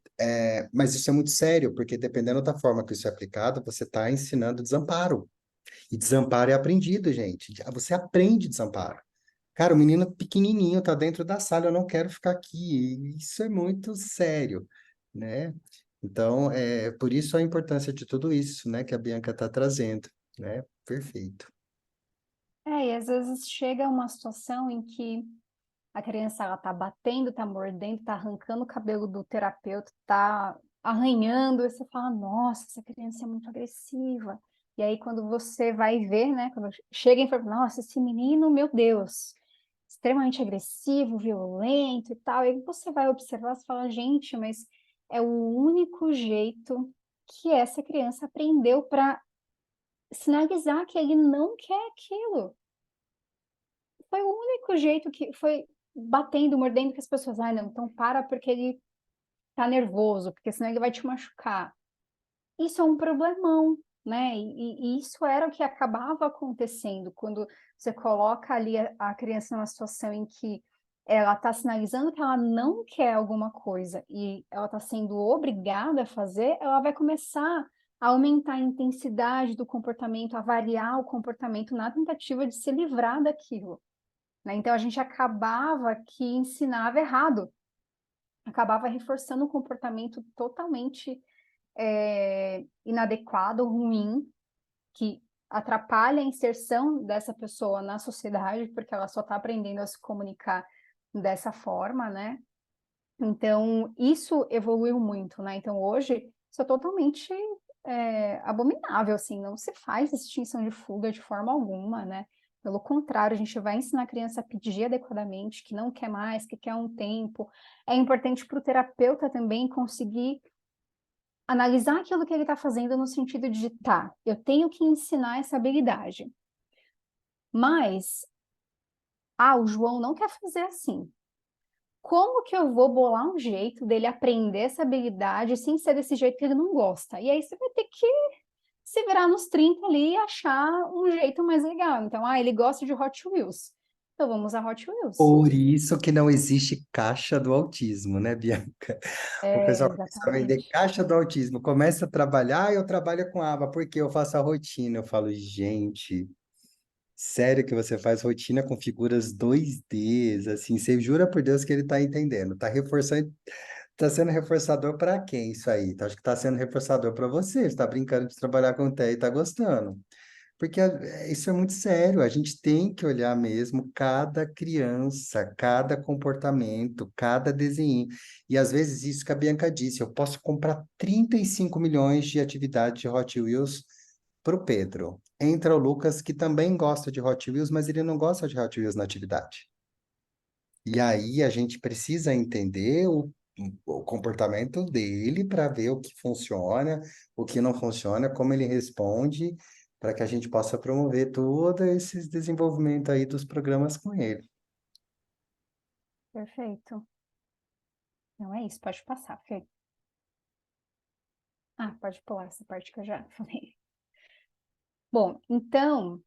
S1: Mas isso é muito sério, porque dependendo da forma que isso é aplicado, você está ensinando desamparo. E desamparo é aprendido, gente. Você aprende desamparo. Cara, o menino pequenininho tá dentro da sala, eu não quero ficar aqui. E isso é muito sério, né? Então, por isso a importância de tudo isso, né, que a Bianca está trazendo, né? Perfeito.
S2: E às vezes chega uma situação em que a criança ela tá batendo, tá mordendo, tá arrancando o cabelo do terapeuta, tá arranhando, e você fala, nossa, essa criança é muito agressiva. E aí quando você vai ver, né, quando chega a informação, nossa, esse menino, meu Deus, extremamente agressivo, violento e tal, e aí você vai observar, você fala, gente, mas é o único jeito que essa criança aprendeu para sinalizar que ele não quer aquilo. Foi o único jeito que foi batendo, mordendo que as pessoas, ai, não, então para porque ele tá nervoso, porque senão ele vai te machucar. Isso é um problemão, né? E isso era o que acabava acontecendo quando você coloca ali a criança numa situação em que ela está sinalizando que ela não quer alguma coisa e ela está sendo obrigada a fazer, ela vai começar a aumentar a intensidade do comportamento, a variar o comportamento na tentativa de se livrar daquilo, né? Então a gente acabava que ensinava errado, acabava reforçando um comportamento totalmente inadequado, ruim, que atrapalha a inserção dessa pessoa na sociedade, porque ela só está aprendendo a se comunicar dessa forma, né? Então, isso evoluiu muito, né? Então, hoje, isso é totalmente abominável, assim, não se faz extinção de fuga de forma alguma, né? Pelo contrário, a gente vai ensinar a criança a pedir adequadamente, que não quer mais, que quer um tempo. É importante para o terapeuta também conseguir analisar aquilo que ele está fazendo no sentido de, tá, eu tenho que ensinar essa habilidade. Mas, o João não quer fazer assim. Como que eu vou bolar um jeito dele aprender essa habilidade sem ser desse jeito que ele não gosta? E aí você vai ter que se virar nos 30 ali e achar um jeito mais legal. Então, ele gosta de Hot Wheels. Então vamos a Hot Wheels.
S1: Por isso que não existe caixa do autismo, né, Bianca? O pessoal começa a vender
S2: Exatamente.
S1: caixa do autismo, começa a trabalhar, eu trabalho com aba, porque eu faço a rotina. Eu falo, gente, sério que você faz rotina com figuras 2Ds, assim, você jura por Deus que ele tá entendendo, tá reforçando, tá sendo reforçador para quem isso aí? Tá, acho que tá sendo reforçador para você, você tá brincando de trabalhar com TE e tá gostando. Porque isso é muito sério, a gente tem que olhar mesmo cada criança, cada comportamento, cada desenho. E às vezes isso que a Bianca disse, eu posso comprar 35 milhões de atividades de Hot Wheels para o Pedro. Entra o Lucas, que também gosta de Hot Wheels, mas ele não gosta de Hot Wheels na atividade. E aí a gente precisa entender o comportamento dele para ver o que funciona, o que não funciona, como ele responde, para que a gente possa promover todo esse desenvolvimento aí dos programas com ele.
S2: Perfeito. Não é isso, pode passar, Fê. Pode pular essa parte que eu já falei. Bom, então,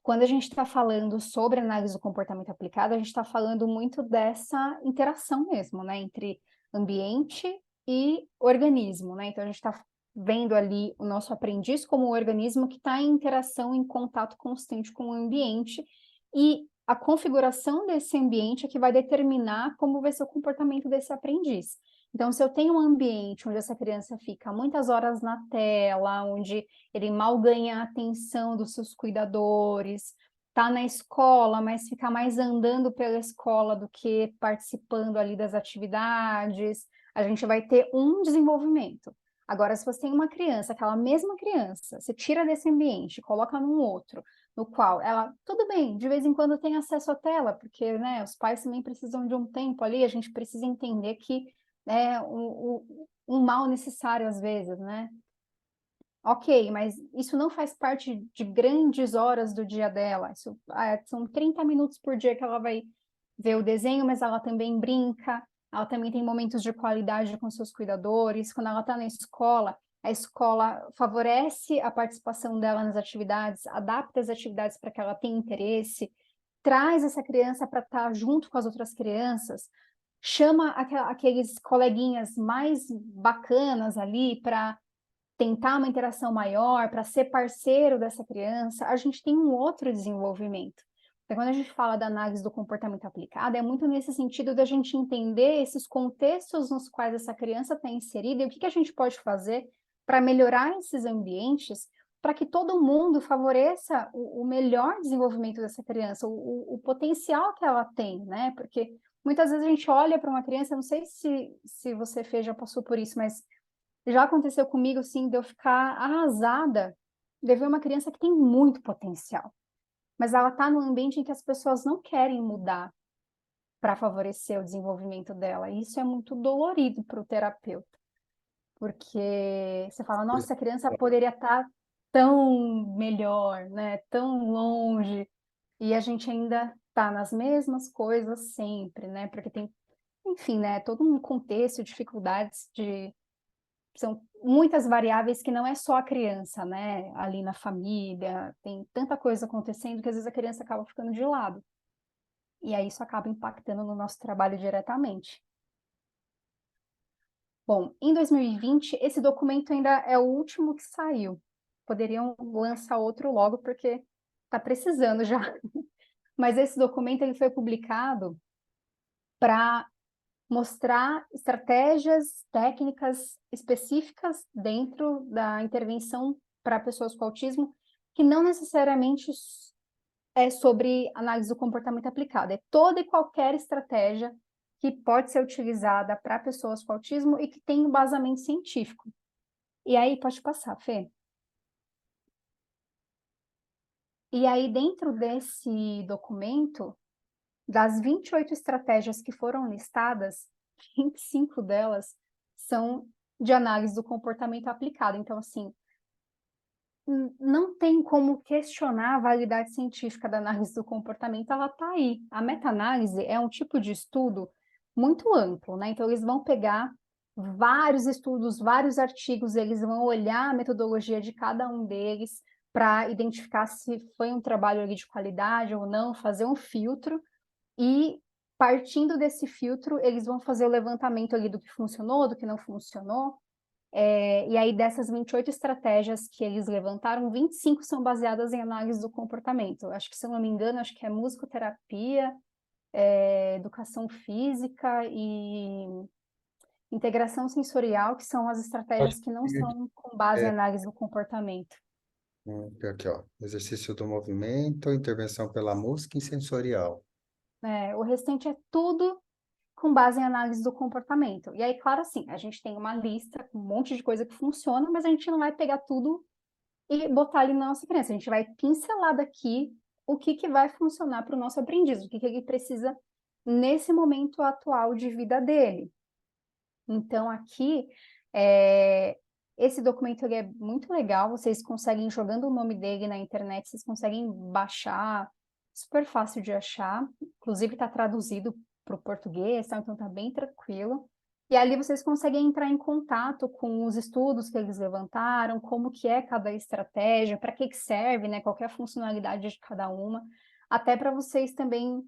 S2: quando a gente está falando sobre análise do comportamento aplicado, a gente está falando muito dessa interação mesmo, né, entre ambiente e organismo, né? Então a gente está vendo ali o nosso aprendiz como um organismo que está em interação, em contato constante com o ambiente, e a configuração desse ambiente é que vai determinar como vai ser o comportamento desse aprendiz. Então, se eu tenho um ambiente onde essa criança fica muitas horas na tela, onde ele mal ganha a atenção dos seus cuidadores, está na escola, mas fica mais andando pela escola do que participando ali das atividades, a gente vai ter um desenvolvimento. Agora, se você tem uma criança, aquela mesma criança, você tira desse ambiente, coloca num outro, no qual ela, tudo bem, de vez em quando tem acesso à tela, porque, né, os pais também precisam de um tempo ali, a gente precisa entender que é um mal necessário às vezes, né? Ok, mas isso não faz parte de grandes horas do dia dela. Isso, são 30 minutos por dia que ela vai ver o desenho, mas ela também brinca, ela também tem momentos de qualidade com seus cuidadores. Quando ela está na escola, a escola favorece a participação dela nas atividades, adapta as atividades para que ela tenha interesse, traz essa criança para estar junto com as outras crianças, chama aqueles coleguinhas mais bacanas ali para tentar uma interação maior, para ser parceiro dessa criança, a gente tem um outro desenvolvimento. Então, quando a gente fala da análise do comportamento aplicado, é muito nesse sentido da gente entender esses contextos nos quais essa criança está inserida e o que a gente pode fazer para melhorar esses ambientes para que todo mundo favoreça o melhor desenvolvimento dessa criança, o potencial que ela tem, né? Porque muitas vezes a gente olha para uma criança, não sei se você fez, já passou por isso, mas já aconteceu comigo, assim, de eu ficar arrasada de ver uma criança que tem muito potencial, mas ela está num ambiente em que as pessoas não querem mudar para favorecer o desenvolvimento dela. E isso é muito dolorido para o terapeuta, porque você fala, nossa, essa criança poderia estar tão melhor, né? Tão longe, e a gente ainda está nas mesmas coisas sempre, né? Porque tem, enfim, né? Todo um contexto, dificuldades de são muitas variáveis que não é só a criança, né? Ali na família, tem tanta coisa acontecendo que às vezes a criança acaba ficando de lado. E aí isso acaba impactando no nosso trabalho diretamente. Bom, em 2020, esse documento ainda é o último que saiu. Poderiam lançar outro logo, porque está precisando já. Mas esse documento ele foi publicado para mostrar estratégias técnicas específicas dentro da intervenção para pessoas com autismo, que não necessariamente é sobre análise do comportamento aplicado, é toda e qualquer estratégia que pode ser utilizada para pessoas com autismo e que tem um embasamento científico. E aí, pode passar, Fê. E aí, dentro desse documento, das 28 estratégias que foram listadas, 25 delas são de análise do comportamento aplicado. Então, assim, não tem como questionar a validade científica da análise do comportamento, ela está aí. A meta-análise é um tipo de estudo muito amplo, né? Então, eles vão pegar vários estudos, vários artigos, eles vão olhar a metodologia de cada um deles para identificar se foi um trabalho ali de qualidade ou não, fazer um filtro e partindo desse filtro, eles vão fazer o levantamento ali do que funcionou, do que não funcionou. E aí, dessas 28 estratégias que eles levantaram, 25 são baseadas em análise do comportamento. Acho que, se eu não me engano, acho que é musicoterapia, educação física e integração sensorial, que são as
S1: Acho
S2: estratégias que não
S1: que
S2: são com base em
S1: é,
S2: análise do comportamento.
S1: aqui, ó, exercício do movimento, intervenção pela música e sensorial.
S2: O restante é tudo com base em análise do comportamento. E aí, claro, assim, a gente tem uma lista com um monte de coisa que funciona, mas a gente não vai pegar tudo e botar ali na nossa criança. A gente vai pincelar daqui o que vai funcionar para o nosso aprendiz, o que ele precisa nesse momento atual de vida dele. Então, aqui, esse documento ele é muito legal, vocês conseguem, jogando o nome dele na internet, vocês conseguem baixar, super fácil de achar, inclusive está traduzido para o português, tá? Então está bem tranquilo. E ali vocês conseguem entrar em contato com os estudos que eles levantaram, como que é cada estratégia, para que serve, né? Qual é a funcionalidade de cada uma, até para vocês também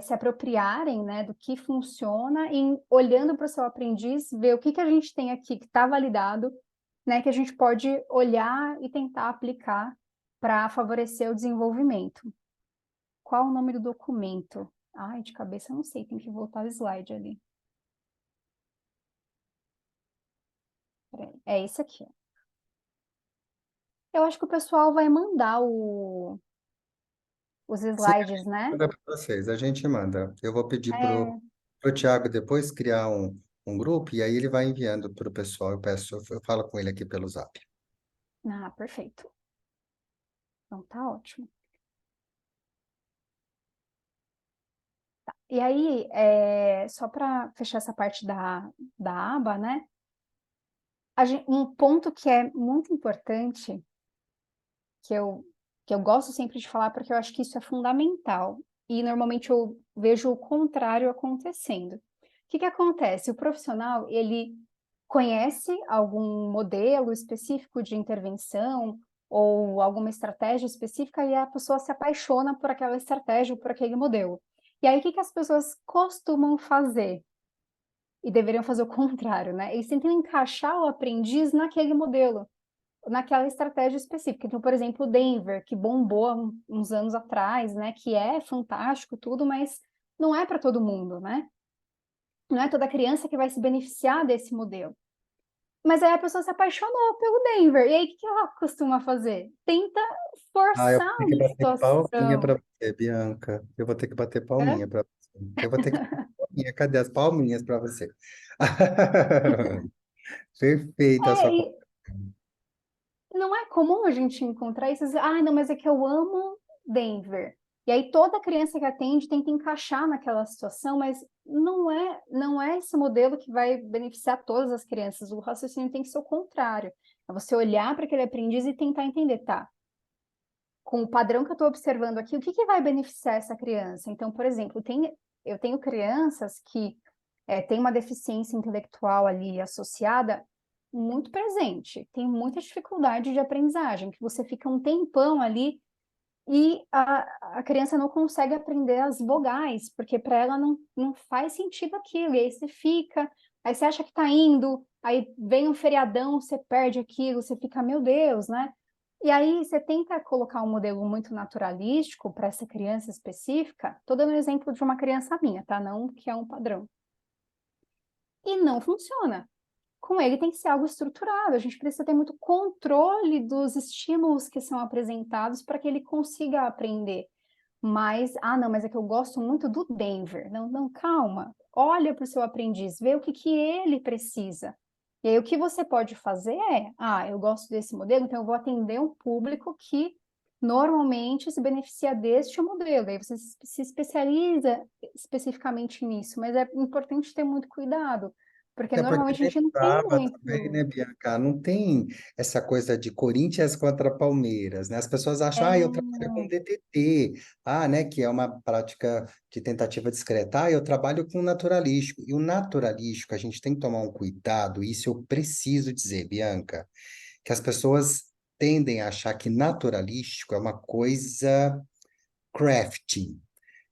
S2: se apropriarem, né, do que funciona e olhando para o seu aprendiz, ver o que a gente tem aqui que está validado, né, que a gente pode olhar e tentar aplicar para favorecer o desenvolvimento. Qual o nome do documento? Ai, de cabeça eu não sei, tem que voltar o slide ali. É esse aqui. Eu acho que o pessoal vai mandar os
S1: Sim,
S2: slides, né?
S1: manda para vocês, a gente manda. Eu vou pedir
S2: É...
S1: pro Thiago depois criar um grupo e aí ele vai enviando para o pessoal. Eu falo com ele aqui pelo Zap.
S2: Ah, perfeito. Então tá ótimo. E aí, só para fechar essa parte da aba, né? Um ponto que é muito importante, que eu, que eu gosto sempre de falar, porque eu acho que isso é fundamental, e normalmente eu vejo o contrário acontecendo. O que acontece? O profissional, ele conhece algum modelo específico de intervenção ou alguma estratégia específica e a pessoa se apaixona por aquela estratégia ou por aquele modelo. E aí, o que as pessoas costumam fazer? e deveriam fazer o contrário, né? Eles tentam encaixar o aprendiz naquele modelo, naquela estratégia específica. Então, por exemplo, o Denver, que bombou há uns anos atrás, né? Que é fantástico tudo, mas não é para todo mundo, né? Não é toda criança que vai se beneficiar desse modelo. Mas aí a pessoa se apaixonou pelo Denver. E aí, o que ela costuma fazer? Tenta
S1: Ah, eu
S2: forçar
S1: vou ter que
S2: uma
S1: bater palminha
S2: situação.
S1: para você, Bianca. Eu vou ter que bater
S2: Né?
S1: palminha para você. Eu vou ter que bater palminha. Cadê as palminhas para você? Perfeita a sua.
S2: E não é comum a gente encontrar isso. Ah, não, mas é que eu amo Denver. E aí toda criança que atende tenta encaixar naquela situação, mas não é esse modelo que vai beneficiar todas as crianças. O raciocínio tem que ser o contrário. É você olhar para aquele aprendiz e tentar entender, tá? Com o padrão que eu estou observando aqui, o que que vai beneficiar essa criança? Então, por exemplo, eu tenho crianças que têm uma deficiência intelectual ali associada muito presente, tem muita dificuldade de aprendizagem, que você fica um tempão ali e a criança não consegue aprender as vogais, porque para ela não faz sentido aquilo, e aí você fica, aí você acha que está indo, aí vem um feriadão, você perde aquilo, você fica, meu Deus, né? E aí você tenta colocar um modelo muito naturalístico para essa criança específica. Estou dando um exemplo de uma criança minha, tá? Não que é um padrão. E não funciona. Com ele tem que ser algo estruturado. A gente precisa ter muito controle dos estímulos que são apresentados para que ele consiga aprender. Mas, não, mas é que eu gosto muito do Denver. Não, não, calma. Olha para o seu aprendiz, vê o que que ele precisa. E aí, o que você pode fazer eu gosto desse modelo, então eu vou atender um público que normalmente se beneficia deste modelo. Aí você se especializa especificamente nisso, mas é importante ter muito cuidado, porque
S1: Até porque
S2: normalmente a gente não tem
S1: lembrava também,
S2: muito.
S1: né, Bianca? Não tem essa coisa de Corinthians contra Palmeiras, né? As pessoas acham, eu trabalho com DTT, né, que é uma prática de tentativa discreta. Eu trabalho com naturalístico. E o naturalístico, a gente tem que tomar um cuidado, isso eu preciso dizer, Bianca, que as pessoas tendem a achar que naturalístico é uma coisa crafting.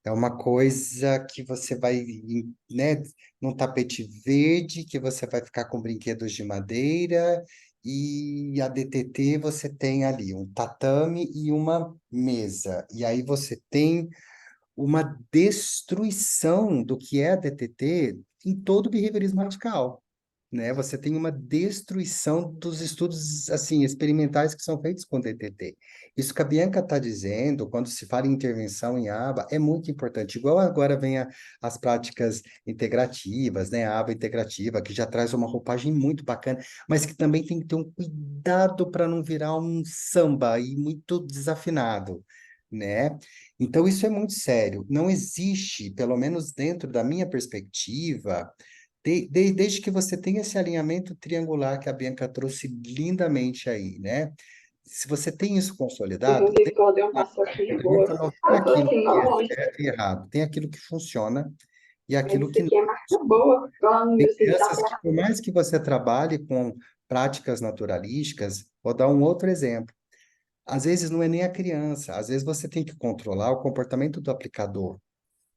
S1: É uma coisa que você vai, né, num tapete verde, que você vai ficar com brinquedos de madeira, e a DTT você tem ali um tatame e uma mesa. E aí você tem uma destruição do que é a DTT em todo o behaviorismo radical, né? Você tem uma destruição dos estudos assim experimentais que são feitos com DTT. Isso que a Bianca está dizendo, quando se fala em intervenção em aba, é muito importante. Igual agora vem as práticas integrativas, né? A aba integrativa, que já traz uma roupagem muito bacana, mas que também tem que ter um cuidado para não virar um samba e muito desafinado, né? Então, isso é muito sério. Não existe, pelo menos dentro da minha perspectiva, desde que você tenha esse alinhamento triangular que a Bianca trouxe lindamente aí, né? Se você tem isso consolidado,
S3: Inclusive, que ela deu um passo aqui,
S1: a gente
S3: boa.
S1: não tem
S3: Eu tô
S1: aquilo
S3: assim,
S1: que é
S3: normalmente,
S1: certo e errado, tem aquilo que funciona e
S3: mas
S1: aquilo
S3: isso
S1: que não.
S3: aqui é marca boa, falando
S1: Tem
S3: assim, da
S1: crianças que,
S3: terra.
S1: por mais que você trabalhe com práticas naturalísticas, vou dar um outro exemplo. Às vezes não é nem a criança, às vezes você tem que controlar o comportamento do aplicador,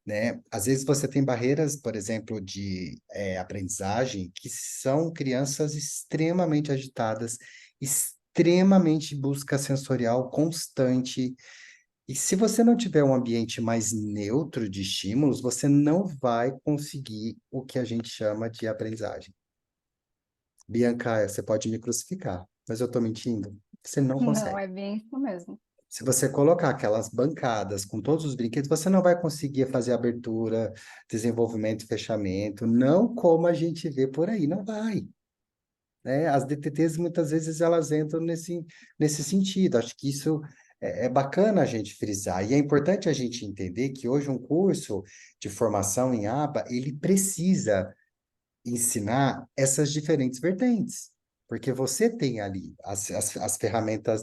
S1: né? Às vezes você tem barreiras, por exemplo, de aprendizagem, que são crianças extremamente agitadas, extremamente busca sensorial constante. E se você não tiver um ambiente mais neutro de estímulos, você não vai conseguir o que a gente chama de aprendizagem. Bianca, você pode me crucificar, mas eu estou mentindo? Você não
S2: Não,
S1: consegue.
S2: é bem isso mesmo.
S1: Se você colocar aquelas bancadas com todos os brinquedos, você não vai conseguir fazer abertura, desenvolvimento e fechamento, não como a gente vê por aí, não vai, né? As DTTs muitas vezes elas entram nesse sentido. Acho que isso é bacana a gente frisar. E é importante a gente entender que hoje um curso de formação em aba, ele precisa ensinar essas diferentes vertentes. Porque você tem ali as ferramentas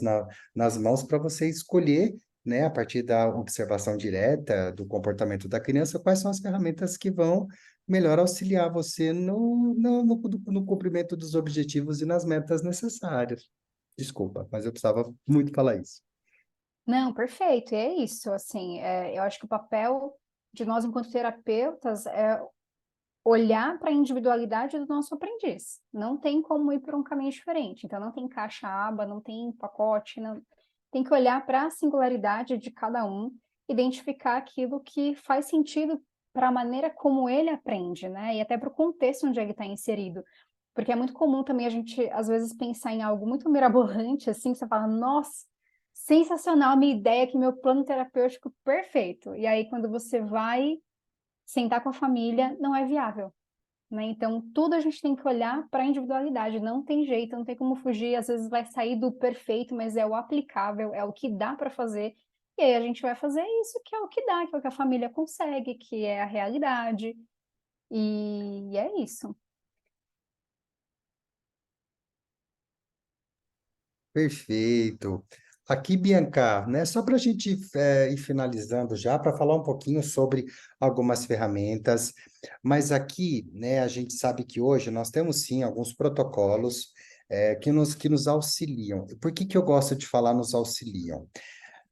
S1: nas mãos para você escolher, né, a partir da observação direta do comportamento da criança, quais são as ferramentas que vão melhor auxiliar você no cumprimento dos objetivos e nas metas necessárias. Desculpa, mas eu precisava muito falar isso.
S2: Não, perfeito. E é isso, assim, eu acho que o papel de nós enquanto terapeutas é olhar para a individualidade do nosso aprendiz. Não tem como ir por um caminho diferente. Então, não tem caixa-aba, não tem pacote, não... Tem que olhar para a singularidade de cada um, identificar aquilo que faz sentido para a maneira como ele aprende, né? E até para o contexto onde ele está inserido. Porque é muito comum também a gente, às vezes, pensar em algo muito mirabolante, assim, que você fala, nossa, sensacional a minha ideia, que meu plano terapêutico perfeito. E aí, quando você vai sentar com a família, não é viável, né? Então, tudo a gente tem que olhar para a individualidade, não tem jeito, não tem como fugir, às vezes vai sair do perfeito, mas é o aplicável, é o que dá para fazer, e aí a gente vai fazer isso que é o que dá, que é o que a família consegue, que é a realidade, e é isso.
S1: Perfeito. Aqui, Bianca, né, só para a gente ir finalizando já, para falar um pouquinho sobre algumas ferramentas, mas aqui, né, a gente sabe que hoje nós temos sim alguns protocolos que nos auxiliam. Por que que eu gosto de falar nos auxiliam?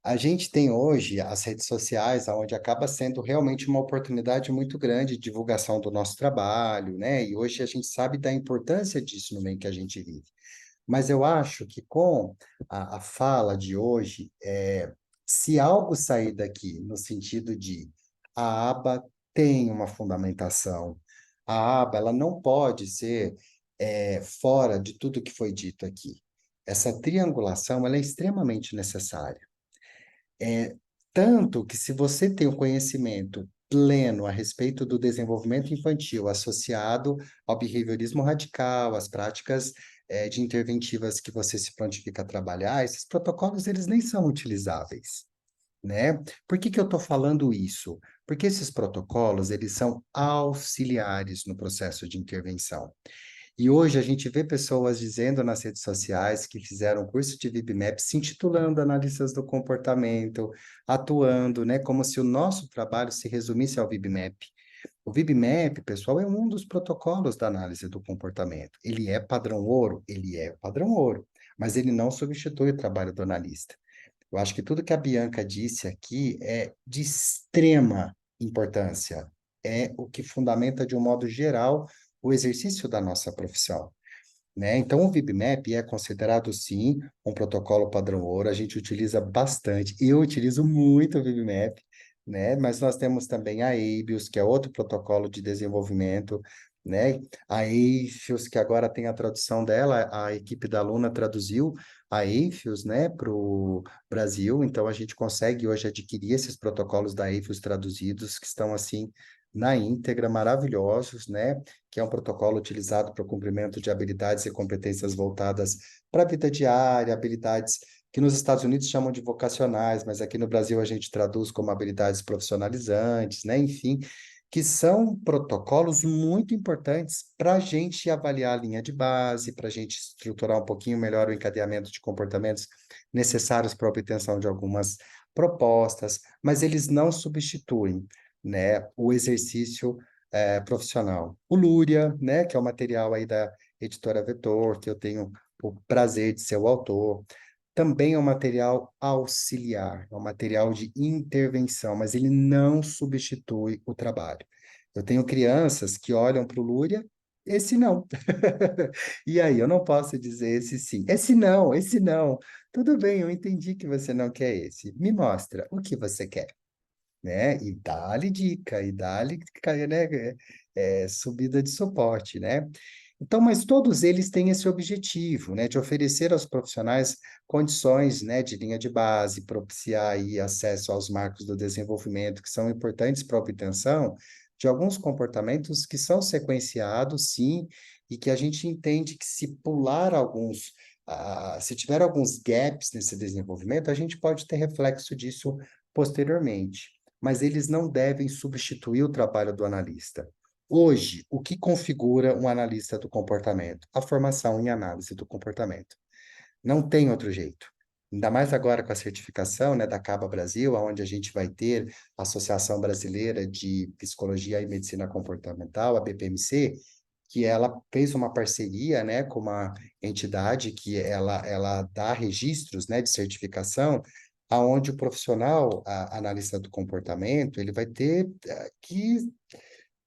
S1: A gente tem hoje as redes sociais, onde acaba sendo realmente uma oportunidade muito grande de divulgação do nosso trabalho, né? E hoje a gente sabe da importância disso no meio que a gente vive. Mas eu acho que com a fala de hoje, se algo sair daqui no sentido de a aba tem uma fundamentação, a aba ela não pode ser fora de tudo que foi dito aqui. Essa triangulação ela é extremamente necessária. Tanto que se você tem o conhecimento pleno a respeito do desenvolvimento infantil associado ao behaviorismo radical, às práticas de interventivas que você se prontifica a trabalhar, esses protocolos eles nem são utilizáveis, né? Por que que eu estou falando isso? Porque esses protocolos eles são auxiliares no processo de intervenção. E hoje a gente vê pessoas dizendo nas redes sociais que fizeram curso de VibMap, se intitulando analistas do comportamento, atuando, né, como se o nosso trabalho se resumisse ao VibMap. O VibMap, pessoal, é um dos protocolos da análise do comportamento. Ele é padrão ouro? Ele é padrão ouro, mas ele não substitui o trabalho do analista. Eu acho que tudo que a Bianca disse aqui é de extrema importância. É o que fundamenta, de um modo geral, o exercício da nossa profissão, né? Então, o VibMap é considerado, sim, um protocolo padrão ouro. A gente utiliza bastante. Eu utilizo muito o VibMap, né? Mas nós temos também a ABIOS, que é outro protocolo de desenvolvimento, né? A AFIOS, que agora tem a tradução dela, a equipe da Luna traduziu a AFIOS, né, para o Brasil. Então, a gente consegue hoje adquirir esses protocolos da AFIOS traduzidos, que estão, assim, na íntegra, maravilhosos, né? Que é um protocolo utilizado para o cumprimento de habilidades e competências voltadas para a vida diária, habilidades que nos Estados Unidos chamam de vocacionais, mas aqui no Brasil a gente traduz como habilidades profissionalizantes, né? Enfim, que são protocolos muito importantes para a gente avaliar a linha de base, para a gente estruturar um pouquinho melhor o encadeamento de comportamentos necessários para a obtenção de algumas propostas, mas eles não substituem, né, o exercício profissional. O Lúria, né, que é o material aí da editora Vetor, que eu tenho o prazer de ser o autor, também é um material auxiliar, é um material de intervenção, mas ele não substitui o trabalho. Eu tenho crianças que olham para o Lúria, esse não. E aí, eu não posso dizer esse sim. Esse não, esse não. Tudo bem, eu entendi que você não quer esse. Me mostra o que você quer, né? E dá-lhe dica, e dá-lhe, né, subida de suporte, né? Então, mas todos eles têm esse objetivo, né, de oferecer aos profissionais condições, né, de linha de base, propiciar aí acesso aos marcos do desenvolvimento, que são importantes para a obtenção de alguns comportamentos que são sequenciados, sim, e que a gente entende que se pular alguns, se tiver alguns gaps nesse desenvolvimento, a gente pode ter reflexo disso posteriormente, mas eles não devem substituir o trabalho do analista. Hoje, o que configura um analista do comportamento? A formação em análise do comportamento. Não tem outro jeito. Ainda mais agora com a certificação, né, da CABA Brasil, onde a gente vai ter a Associação Brasileira de Psicologia e Medicina Comportamental, a BPMC, que ela fez uma parceria, né, com uma entidade que ela dá registros, né, de certificação, aonde o profissional, analista do comportamento, ele vai ter que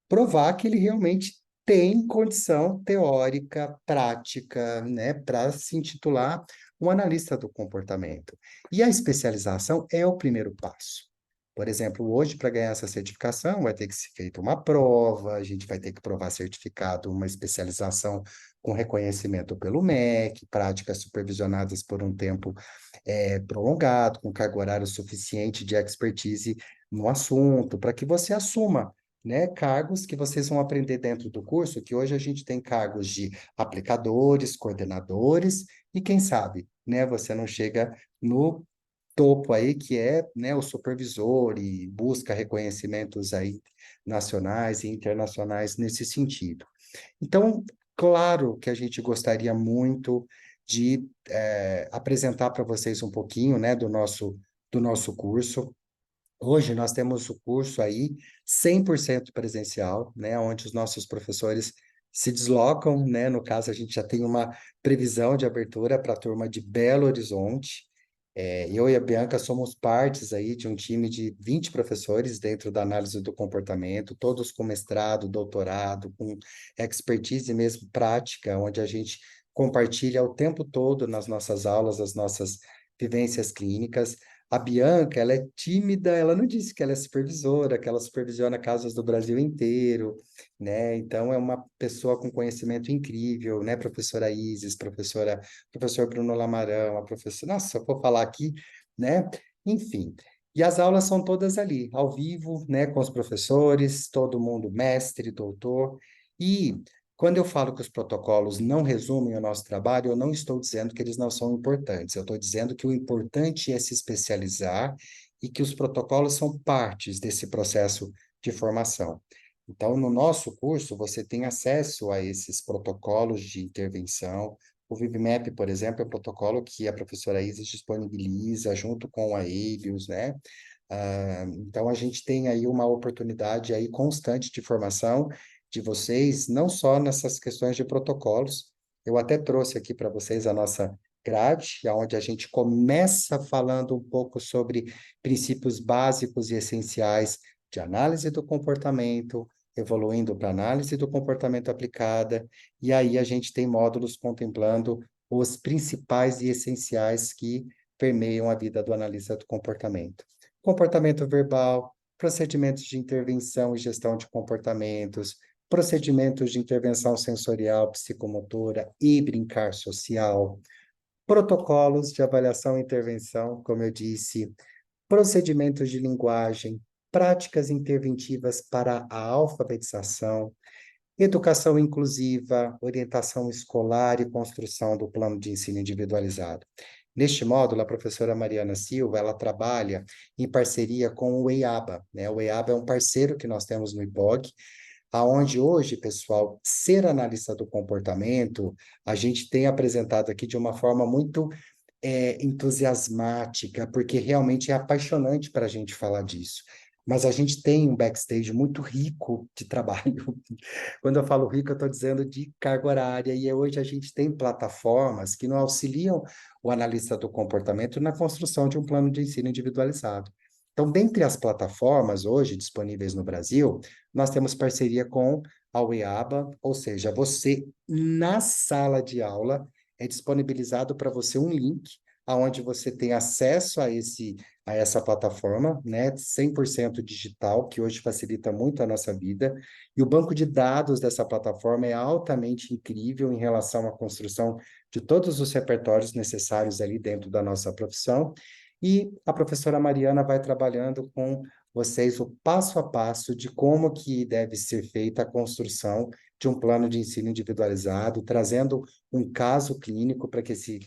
S1: provar que ele realmente tem condição teórica, prática, né, para se intitular um analista do comportamento. E a especialização é o primeiro passo. Por exemplo, hoje, para ganhar essa certificação, vai ter que ser feita uma prova, a gente vai ter que provar certificado, uma especialização com reconhecimento pelo MEC, práticas supervisionadas por um tempo prolongado, com carga horária suficiente de expertise no assunto, para que você assuma, né, cargos que vocês vão aprender dentro do curso, que hoje a gente tem cargos de aplicadores, coordenadores, e quem sabe, né, você não chega no topo aí, que é, né, o supervisor e busca reconhecimentos aí nacionais e internacionais nesse sentido. Então, claro que a gente gostaria muito de apresentar para vocês um pouquinho, né, do nosso curso. Hoje nós temos o curso aí 100% presencial, né, onde os nossos professores se deslocam, né, no caso a gente já tem uma previsão de abertura para a turma de Belo Horizonte. Eu e a Bianca somos partes aí de um time de 20 professores dentro da análise do comportamento, todos com mestrado, doutorado, com expertise mesmo prática, onde a gente compartilha o tempo todo nas nossas aulas as nossas vivências clínicas. A Bianca, ela é tímida, ela não disse que ela é supervisora, que ela supervisiona casos do Brasil inteiro, né? Então é uma pessoa com conhecimento incrível, né? Professora Isis, professor Bruno Lamarão, a professora, nossa, eu vou falar aqui, né? Enfim. E as aulas são todas ali, ao vivo, né, com os professores, todo mundo mestre, doutor. E quando eu falo que os protocolos não resumem o nosso trabalho, eu não estou dizendo que eles não são importantes. Eu estou dizendo que o importante é se especializar e que os protocolos são partes desse processo de formação. Então, no nosso curso, você tem acesso a esses protocolos de intervenção. O VivMap, por exemplo, é um protocolo que a professora Isis disponibiliza junto com a Eibius, né? Então, a gente tem aí uma oportunidade aí constante de formação de vocês, não só nessas questões de protocolos. Eu até trouxe aqui para vocês a nossa grade, onde a gente começa falando um pouco sobre princípios básicos e essenciais de análise do comportamento, evoluindo para análise do comportamento aplicada, e aí a gente tem módulos contemplando os principais e essenciais que permeiam a vida do analista do comportamento. Comportamento verbal, procedimentos de intervenção e gestão de comportamentos, procedimentos de intervenção sensorial, psicomotora e brincar social, protocolos de avaliação e intervenção, como eu disse, procedimentos de linguagem, práticas interventivas para a alfabetização, educação inclusiva, orientação escolar e construção do plano de ensino individualizado. Neste módulo, a professora Mariana Silva, ela trabalha em parceria com o EIABA, né? O EIABA é um parceiro que nós temos no IPOG, aonde hoje, pessoal, ser analista do comportamento, a gente tem apresentado aqui de uma forma muito entusiasmática, porque realmente é apaixonante para a gente falar disso. Mas a gente tem um backstage muito rico de trabalho. Quando eu falo rico, eu estou dizendo de carga horária, e hoje a gente tem plataformas que não auxiliam o analista do comportamento na construção de um plano de ensino individualizado. Então, dentre as plataformas hoje disponíveis no Brasil, nós temos parceria com a UEABA, ou seja, você, na sala de aula, é disponibilizado para você um link aonde você tem acesso a essa plataforma, né, 100% digital, que hoje facilita muito a nossa vida, e o banco de dados dessa plataforma é altamente incrível em relação à construção de todos os repertórios necessários ali dentro da nossa profissão, e a professora Mariana vai trabalhando com vocês o passo a passo de como que deve ser feita a construção de um plano de ensino individualizado, trazendo um caso clínico para que esse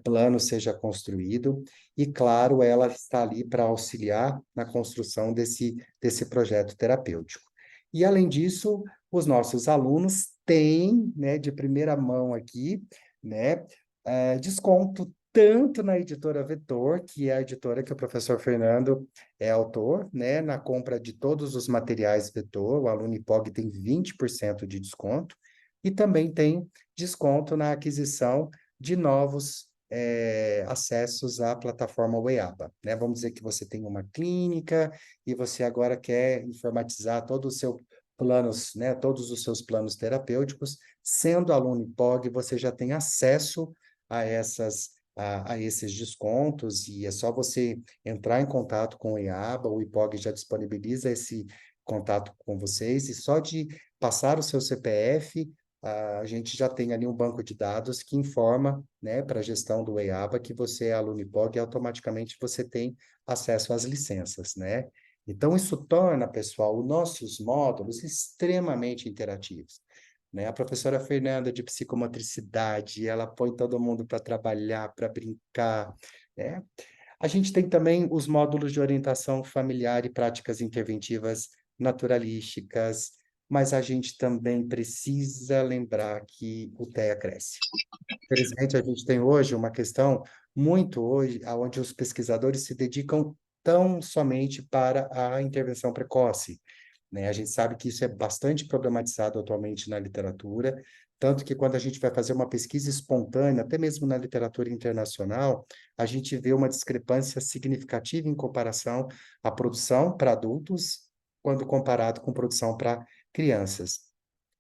S1: plano seja construído, e, claro, ela está ali para auxiliar na construção desse projeto terapêutico. E, além disso, os nossos alunos têm, né, de primeira mão aqui, né, desconto tanto na editora Vetor, que é a editora que o professor Fernando é autor, né, na compra de todos os materiais Vetor, o aluno IPOG tem 20% de desconto, e também tem desconto na aquisição de novos acessos à plataforma Weaba, né? Vamos dizer que você tem uma clínica e você agora quer informatizar todo o seu planos, né, todos os seus planos terapêuticos. Sendo aluno IPOG, você já tem acesso a esses descontos, e é só você entrar em contato com o IABA, o IPOG já disponibiliza esse contato com vocês, e só de passar o seu CPF, a gente já tem ali um banco de dados que informa, né, para a gestão do EABA que você é aluno IPOG, e automaticamente você tem acesso às licenças, né? Então, isso torna, pessoal, os nossos módulos extremamente interativos, né? A professora Fernanda de psicomotricidade, ela põe todo mundo para trabalhar, para brincar, né? A gente tem também os módulos de orientação familiar e práticas interventivas naturalísticas, mas a gente também precisa lembrar que o TEA cresce. Infelizmente, a gente tem hoje uma questão muito hoje, onde os pesquisadores se dedicam tão somente para a intervenção precoce, né? A gente sabe que isso é bastante problematizado atualmente na literatura, tanto que quando a gente vai fazer uma pesquisa espontânea, até mesmo na literatura internacional, a gente vê uma discrepância significativa em comparação à produção para adultos, quando comparado com produção para crianças.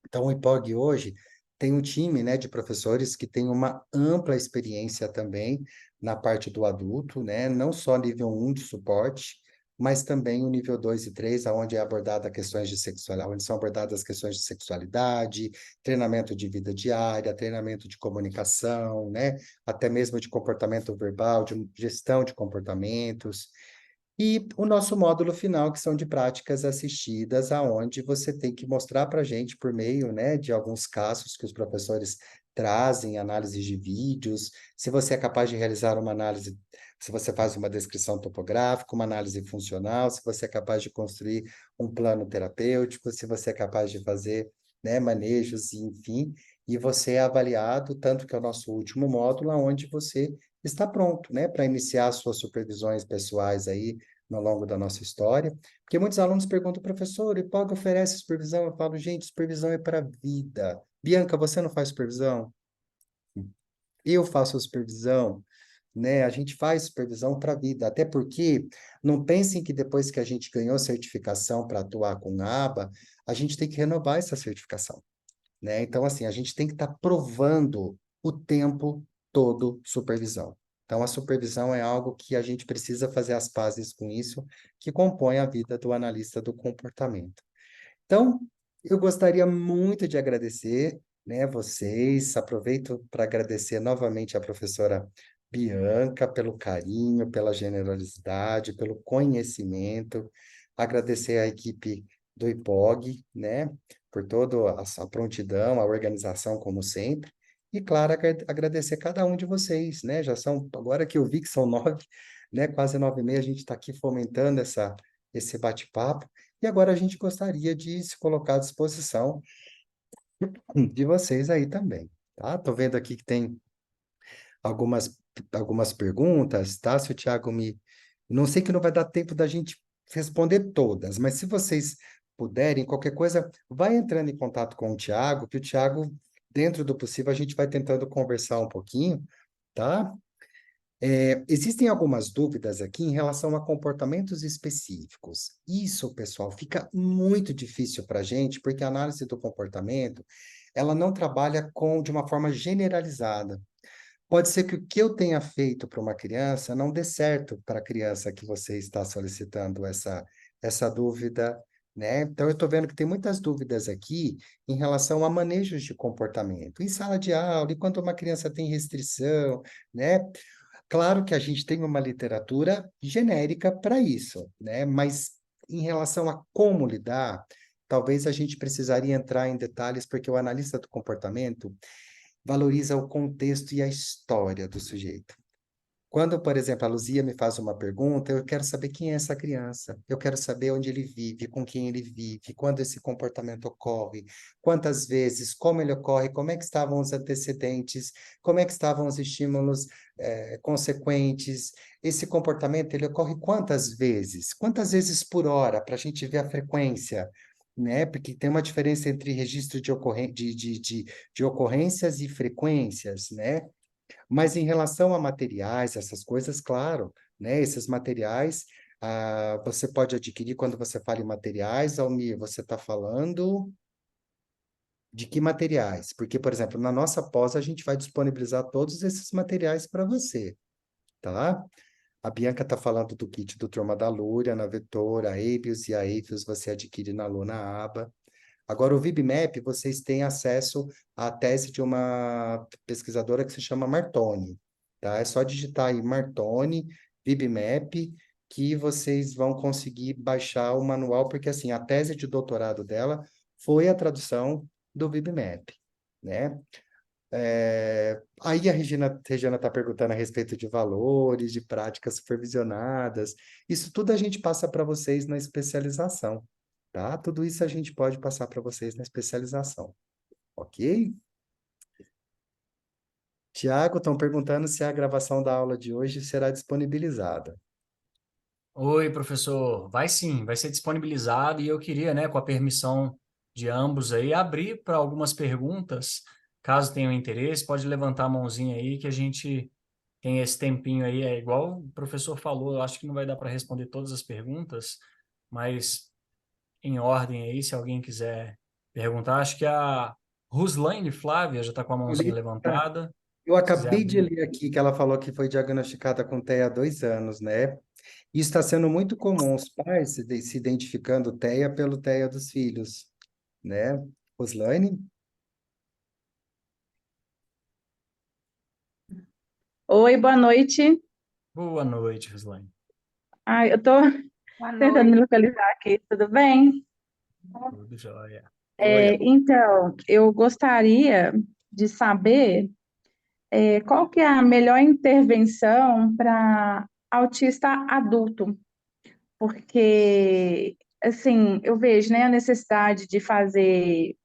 S1: Então, o IPOG hoje tem um time, né, de professores que tem uma ampla experiência também na parte do adulto, né, não só nível 1 de suporte, mas também o nível 2 e 3, onde é abordada questões de sexualidade, onde são abordadas questões de sexualidade, treinamento de vida diária, treinamento de comunicação, né, até mesmo de comportamento verbal, de gestão de comportamentos. E o nosso módulo final, que são de práticas assistidas, aonde você tem que mostrar para a gente, por meio, né, de alguns casos que os professores trazem, análises de vídeos, se você é capaz de realizar uma análise, se você faz uma descrição topográfica, uma análise funcional, se você é capaz de construir um plano terapêutico, se você é capaz de fazer, né, manejos, enfim, e você é avaliado, tanto que é o nosso último módulo, onde você está pronto, né, para iniciar suas supervisões pessoais aí, no longo da nossa história, porque muitos alunos perguntam, professor, e IPOG oferece supervisão? Eu falo, gente, supervisão é para a vida. Bianca, você não faz supervisão? Eu faço supervisão, né? A gente faz supervisão para a vida, até porque não pensem que depois que a gente ganhou certificação para atuar com a aba, a gente tem que renovar essa certificação, né? Então, assim, a gente tem que estar provando o tempo todo supervisão. Então, a supervisão é algo que a gente precisa fazer as pazes com isso, que compõe a vida do analista do comportamento. Então, eu gostaria muito de agradecer, né, vocês. Aproveito para agradecer novamente a professora Bianca pelo carinho, pela generosidade, pelo conhecimento. Agradecer a equipe do IPOG, né, por toda a sua prontidão, a organização, como sempre. E, claro, agradecer cada um de vocês, né? Já são, agora que eu vi que são 9, né, quase 9h30, a gente está aqui fomentando esse bate-papo. E agora a gente gostaria de se colocar à disposição de vocês aí também, tá? Tô vendo aqui que tem algumas, algumas perguntas, tá? Se o Thiago me... Não sei que não vai dar tempo da gente responder todas, mas se vocês puderem, qualquer coisa, vai entrando em contato com o Thiago, que o Thiago, dentro do possível, a gente vai tentando conversar um pouquinho, tá? Existem algumas dúvidas aqui em relação a comportamentos específicos. Isso, pessoal, fica muito difícil para a gente, porque a análise do comportamento, ela não trabalha de uma forma generalizada. Pode ser que o que eu tenha feito para uma criança não dê certo para a criança que você está solicitando essa dúvida, né? Então, eu estou vendo que tem muitas dúvidas aqui em relação a manejos de comportamento. Em sala de aula, e quando uma criança tem restrição, né? Claro que a gente tem uma literatura genérica para isso, né? Mas em relação a como lidar, talvez a gente precisaria entrar em detalhes, porque o analista do comportamento valoriza o contexto e a história do sujeito. Quando, por exemplo, a Luzia me faz uma pergunta, eu quero saber quem é essa criança, eu quero saber onde ele vive, com quem ele vive, quando esse comportamento ocorre, quantas vezes, como ele ocorre, como é que estavam os antecedentes, como é que estavam os estímulos consequentes, esse comportamento ele ocorre quantas vezes por hora, para a gente ver a frequência, né? Porque tem uma diferença entre registro de ocorrências e frequências, né? Mas em relação a materiais, essas coisas, claro, né? Esses materiais você pode adquirir quando você fala em materiais, Almir, você está falando de que materiais? Porque, por exemplo, na nossa pós a gente vai disponibilizar todos esses materiais para você, tá? A Bianca está falando do kit do Turma da Lúria, na Vetor, a Abius e a Afios você adquire na Luna Aba. Agora, o VibMap, vocês têm acesso à tese de uma pesquisadora que se chama Martoni, tá? É só digitar aí Martoni, VibMap, que vocês vão conseguir baixar o manual, porque assim, a tese de doutorado dela foi a tradução do VibMap, né? Aí a Regina está perguntando a respeito de valores, de práticas supervisionadas. Isso tudo a gente passa para vocês na especialização, tá? Tudo isso a gente pode passar para vocês na especialização, ok? Tiago, estão perguntando se a gravação da aula de hoje será disponibilizada.
S4: Oi, professor. Vai sim, vai ser disponibilizado e eu queria, né, com a permissão de ambos aí, abrir para algumas perguntas. Caso tenham interesse, pode levantar a mãozinha aí que a gente tem esse tempinho aí. É igual o professor falou, eu acho que não vai dar para responder todas as perguntas, mas em ordem aí, se alguém quiser perguntar. Acho que a Ruslaine Flávia já está com a mãozinha levantada.
S1: Eu
S4: Se quiser
S1: acabei de
S4: abrir.
S1: ler aqui que ela falou que foi diagnosticada com TEA há 2 anos, né? E está sendo muito comum os pais se identificando TEA pelo TEA dos filhos, né? Roslaine?
S3: Oi, boa noite.
S4: Boa noite, Ruslaine.
S3: Ai, eu tô
S2: Boa
S3: tentando me
S2: noite.
S3: localizar aqui, tudo bem?
S4: Tudo jóia.
S1: Oi,
S3: Então, eu gostaria de saber qual que é a melhor intervenção para autista adulto, porque, assim, eu vejo, né, a necessidade de fazer,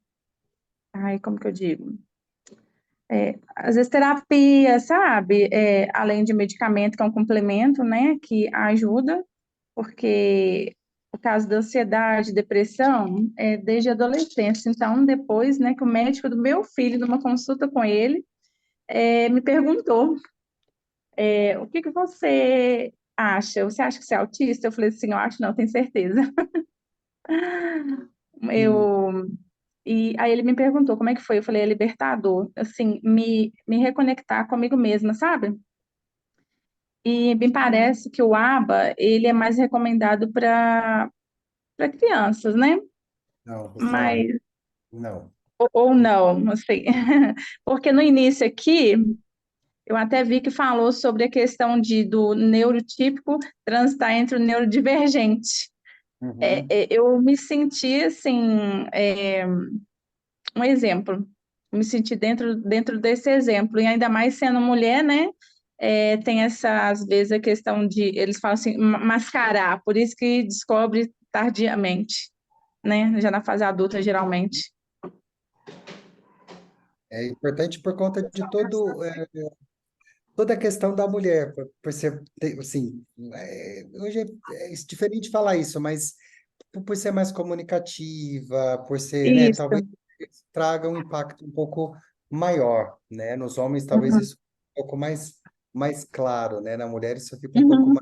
S3: ai, como que eu digo? Às vezes terapia, sabe? Além de medicamento, que é um complemento, né, que ajuda, porque o caso da ansiedade, depressão, é desde a adolescência. Então, depois, né, que o médico do meu filho, numa consulta com ele, me perguntou, o que que você acha? Você acha que você é autista? Eu falei assim, eu acho não, tenho certeza.
S1: sim.
S3: Eu, e aí ele me perguntou como é que foi. Eu falei, é libertador, assim, me reconectar comigo mesma, sabe? E me parece que o ABA, ele é mais recomendado para crianças, né?
S1: Não, Roslaine,
S3: Mas,
S1: não.
S3: ou não, assim. Porque no início aqui, eu até vi que falou sobre a questão do neurotípico transitar entre o neurodivergente.
S1: Uhum.
S3: Eu me senti, assim, um exemplo. Me senti dentro desse exemplo. E ainda mais sendo mulher, né? Tem essa, às vezes, a questão de, eles falam assim, mascarar. Por isso que descobre tardiamente, né? Já na fase adulta, geralmente.
S1: É importante por conta de toda a questão da mulher, por ser, assim, hoje é diferente falar isso, mas por ser mais comunicativa, por ser, né,
S3: Isso.
S1: talvez traga um impacto um pouco maior, né? Nos homens, talvez
S3: Uhum.
S1: isso fique um pouco mais claro, né? Na mulher, isso fica um pouco
S3: Uhum.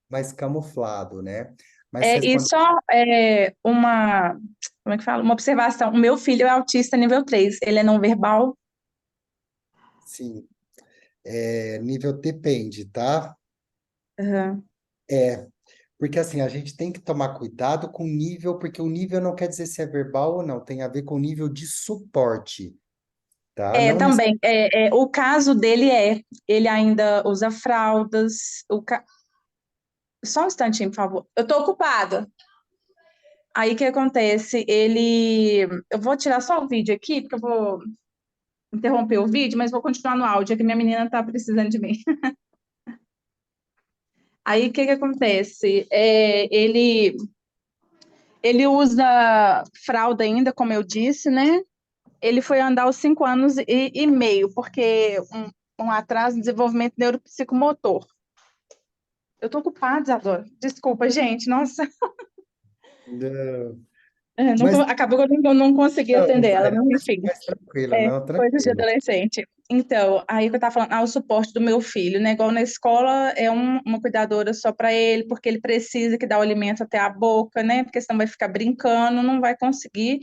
S1: mais camuflado, né? Mas
S3: E
S1: respondendo,
S3: só como é que fala? Uma observação. O meu filho é autista nível 3. Ele é não verbal.
S1: sim, nível depende, tá?
S3: Uhum.
S1: É, porque assim, a gente tem que tomar cuidado com o nível, porque o nível não quer dizer se é verbal ou não, tem a ver com o nível de suporte, tá? Não
S3: Também. O caso dele ele ainda usa fraldas. Só um instantinho, por favor. Eu tô ocupada. Aí o que acontece? Eu vou tirar só o vídeo aqui, porque eu vou interromper o vídeo, mas vou continuar no áudio, é que minha menina tá precisando de mim. Aí o que acontece? Ele usa fralda ainda, como eu disse, né? Ele foi andar aos 5 anos e meio, porque um atraso no desenvolvimento neuropsicomotor. Eu tô ocupada, Isadora. Desculpa, gente. Nossa.
S1: não. Mas
S3: Acabou que eu não consegui
S1: não,
S3: atender ela,
S1: vai,
S3: mas
S1: mais,
S3: enfim.
S1: mais tranquila, não,
S3: Coisas de
S1: tranquilo.
S3: adolescente. Então, aí que eu tava falando, o suporte do meu filho, né? Igual na escola é uma cuidadora só para ele, porque ele precisa que dá o alimento até a boca, né? Porque senão vai ficar brincando, não vai conseguir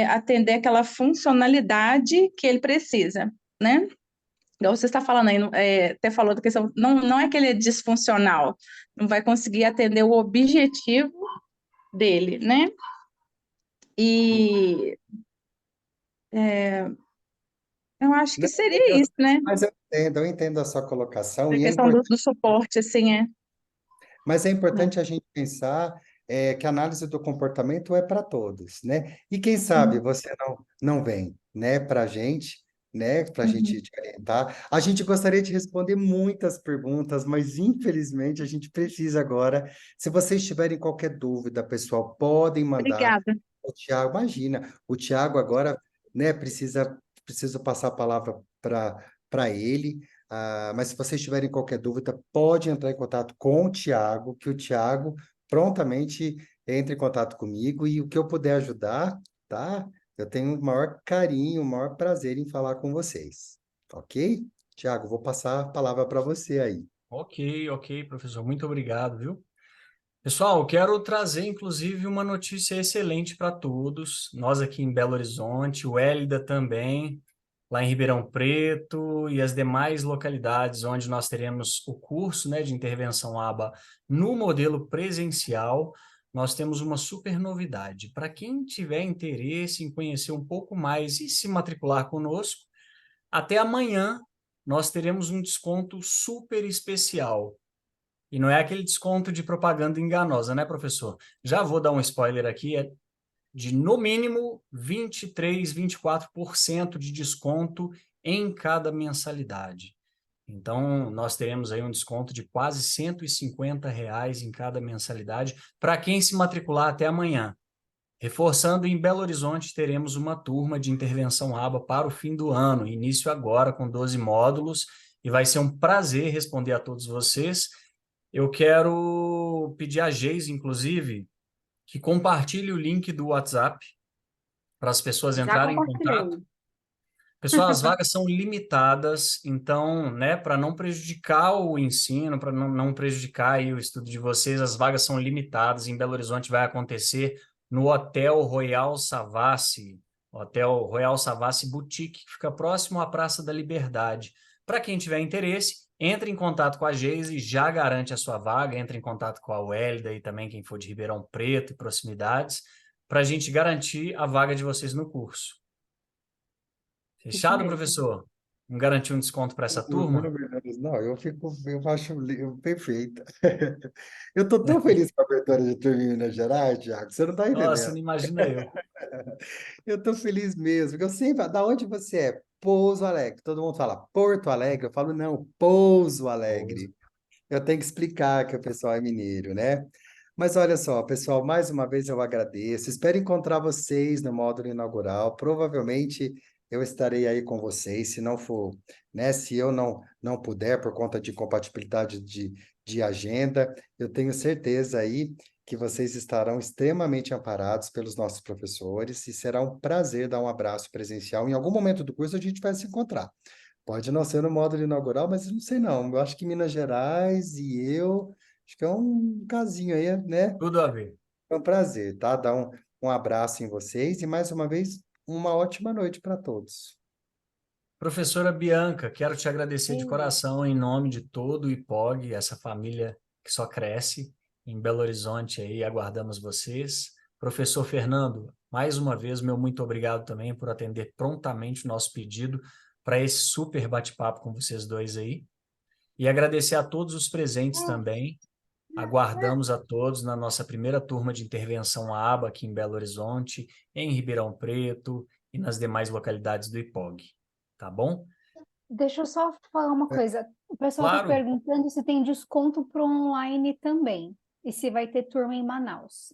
S3: atender aquela funcionalidade que ele precisa, né? Igual você está falando aí, até falou da questão, não é que ele é disfuncional, não vai conseguir atender o objetivo dele, né? E eu acho que
S1: Não,
S3: seria isso, né?
S1: mas eu entendo a sua colocação
S3: A
S1: e é
S3: questão
S1: importante.
S3: do suporte, assim,
S1: Mas é
S3: né?
S1: importante a gente pensar que a análise do comportamento é para todos, né? E quem sabe
S3: Uhum,
S1: você não vem, né, para a gente, né, para a
S3: uhum.
S1: gente te orientar. A gente gostaria de responder muitas perguntas, mas infelizmente a gente precisa agora. Se vocês tiverem qualquer dúvida, pessoal, podem mandar.
S3: Obrigada.
S1: O Tiago, imagina, o Tiago agora, né, preciso passar a palavra para ele. Mas se vocês tiverem qualquer dúvida, pode entrar em contato com o Tiago, que o Tiago prontamente entre em contato comigo e o que eu puder ajudar, tá? Eu tenho o maior carinho, o maior prazer em falar com vocês, ok? Tiago, vou passar a palavra para você aí.
S4: Ok, ok, professor. Muito obrigado, viu? Pessoal, quero trazer inclusive uma notícia excelente para todos. Nós aqui em Belo Horizonte, o Hélida também, lá em Ribeirão Preto e as demais localidades onde nós teremos o curso, né, de intervenção ABA no modelo presencial. Nós temos uma super novidade. Para quem tiver interesse em conhecer um pouco mais e se matricular conosco, até amanhã nós teremos um desconto super especial. E não é aquele desconto de propaganda enganosa, né, professor? Já vou dar um spoiler aqui, é de no mínimo 23, 24% de desconto em cada mensalidade. Então, nós teremos aí um desconto de quase R$ 150 em cada mensalidade para quem se matricular até amanhã. Reforçando, em Belo Horizonte teremos uma turma de intervenção ABA para o fim do ano, início agora com 12 módulos, e vai ser um prazer responder a todos vocês. Eu quero pedir a Geise, inclusive, que compartilhe o link do WhatsApp para as pessoas
S2: Já
S4: entrarem em contato.
S2: compartilhei.
S4: Pessoal, as vagas são limitadas, então, né, para não prejudicar o ensino, para não prejudicar aí o estudo de vocês, as vagas são limitadas. Em Belo Horizonte vai acontecer no Hotel Royal Savassi Boutique, que fica próximo à Praça da Liberdade. Para quem tiver interesse, entre em contato com a Geise e já garante a sua vaga, entre em contato com a Wélida e também quem for de Ribeirão Preto e proximidades, para a gente garantir a vaga de vocês no curso.
S2: Isso
S4: Fechado,
S2: mesmo.
S4: professor? Não garantiu um desconto para essa turma?
S1: Não, eu acho perfeito. Eu estou tão feliz com a abertura de turma em Minas Gerais, Thiago, você não está
S4: Nossa,
S1: entendendo.
S4: não imagina eu.
S1: Eu estou feliz mesmo, porque eu sempre, da onde você é? Pouso Alegre. Todo mundo fala Porto Alegre, eu falo não, Pouso Alegre. Eu tenho que explicar que o pessoal é mineiro, né? Mas olha só, pessoal, mais uma vez eu agradeço. Espero encontrar vocês no módulo inaugural. Provavelmente eu estarei aí com vocês, se não for, né? Se eu não puder por conta de compatibilidade de agenda, eu tenho certeza aí que vocês estarão extremamente amparados pelos nossos professores e será um prazer dar um abraço presencial. Em algum momento do curso a gente vai se encontrar. Pode não ser no módulo inaugural, mas eu não sei não. Eu acho que Minas Gerais e eu, acho que é um casinho aí, né?
S4: Tudo a ver.
S1: É um prazer, tá? Dar um abraço em vocês e mais uma vez, uma ótima noite para todos.
S4: Professora Bianca, quero te agradecer de
S2: Sim.
S4: coração em nome de todo o IPOG, essa família que só cresce em Belo Horizonte aí, aguardamos vocês. Professor Fernando, mais uma vez, meu muito obrigado também por atender prontamente o nosso pedido para esse super bate-papo com vocês dois aí. E agradecer a todos os presentes também. Aguardamos a todos na nossa primeira turma de intervenção ABA aqui em Belo Horizonte, em Ribeirão Preto e nas demais localidades do IPOG. Tá bom?
S2: Deixa eu só falar uma coisa. O pessoal está
S4: Claro,
S2: perguntando se tem desconto para online também. E se vai ter turma em Manaus.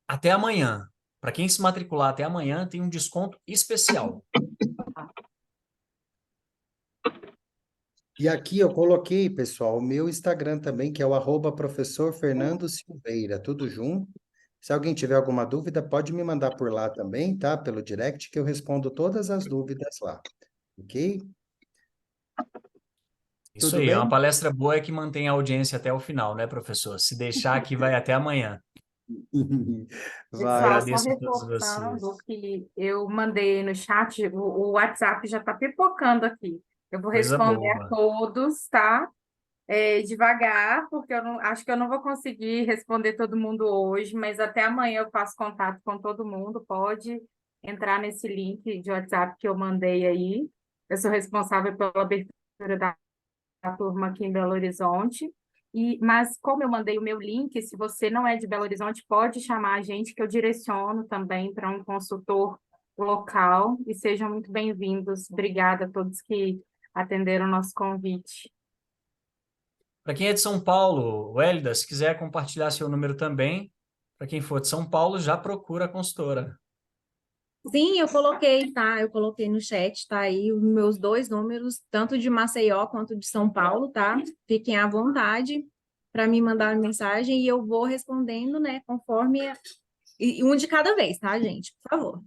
S4: até amanhã. Para quem se matricular até amanhã, tem um desconto especial.
S1: E aqui eu coloquei, pessoal, o meu Instagram também, que é o @professor Fernando Silveira, tudo junto. Se alguém tiver alguma dúvida, pode me mandar por lá também, tá? Pelo direct, que eu respondo todas as dúvidas lá, ok?
S4: Isso
S1: Tudo
S4: aí, é uma
S1: bem?
S4: palestra boa é que mantém a audiência até o final, né, professor? Se deixar aqui, vai até amanhã.
S1: Vai.
S3: Pessoal, só
S4: Agradeço a todos
S3: reforçando
S4: vocês.
S3: que eu mandei no chat, o WhatsApp já está pipocando aqui. Eu vou
S4: Coisa
S3: responder a
S4: boa.
S3: todos, tá? Devagar, porque eu não, acho que eu não vou conseguir responder todo mundo hoje, mas até amanhã eu faço contato com todo mundo. Pode entrar nesse link de WhatsApp que eu mandei aí. Eu sou responsável pela abertura da turma aqui em Belo Horizonte. Mas como eu mandei o meu link, se você não é de Belo Horizonte, pode chamar a gente que eu direciono também para um consultor local e sejam muito bem-vindos. Obrigada a todos que atenderam o nosso convite.
S4: Para quem é de São Paulo, Wélida, se quiser compartilhar seu número também, para quem for de São Paulo, já procura a consultora.
S5: Sim, eu coloquei, tá? Eu coloquei no chat, tá aí os meus dois números, tanto de Maceió quanto de São Paulo, tá? Fiquem à vontade para me mandar mensagem e eu vou respondendo, né, conforme e um de cada vez, tá, gente? Por favor.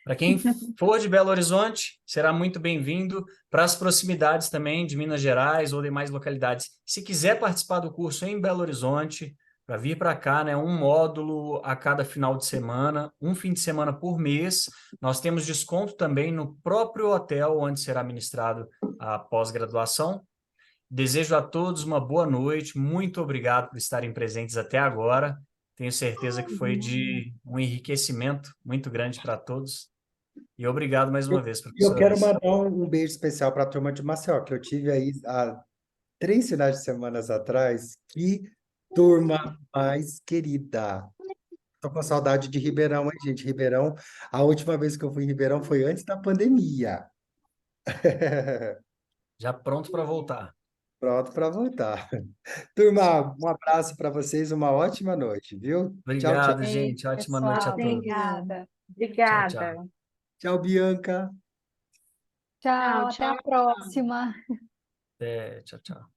S4: Para quem for de Belo Horizonte, será muito bem-vindo. Para as proximidades também de Minas Gerais ou demais localidades, se quiser participar do curso em Belo Horizonte, para vir para cá, né, um módulo a cada final de semana, um fim de semana por mês. Nós temos desconto também no próprio hotel onde será ministrado a pós-graduação. Desejo a todos uma boa noite. Muito obrigado por estarem presentes até agora. Tenho certeza que foi de um enriquecimento muito grande para todos. E obrigado mais uma vez,
S1: E eu quero
S4: professores.
S1: mandar um beijo especial para a turma de Maceió, que eu tive aí há 3 finais de semana atrás. Que turma mais querida! Tô com saudade de Ribeirão, hein, gente? Ribeirão, a última vez que eu fui em Ribeirão foi antes da pandemia.
S4: Já pronto para voltar.
S1: Pronto para voltar. Turma, um abraço para vocês, uma ótima noite, viu? Tchau, tchau.
S4: Obrigado,
S2: Ei,
S4: gente. Ótima noite a
S2: pessoal,
S3: Thank
S4: todos.
S3: you.
S2: obrigada.
S4: Tchau, tchau.
S3: Obrigada.
S1: Tchau, Bianca.
S2: Tchau,
S3: Tchau,
S2: até a
S3: tchau.
S2: próxima.
S4: Tchau, tchau.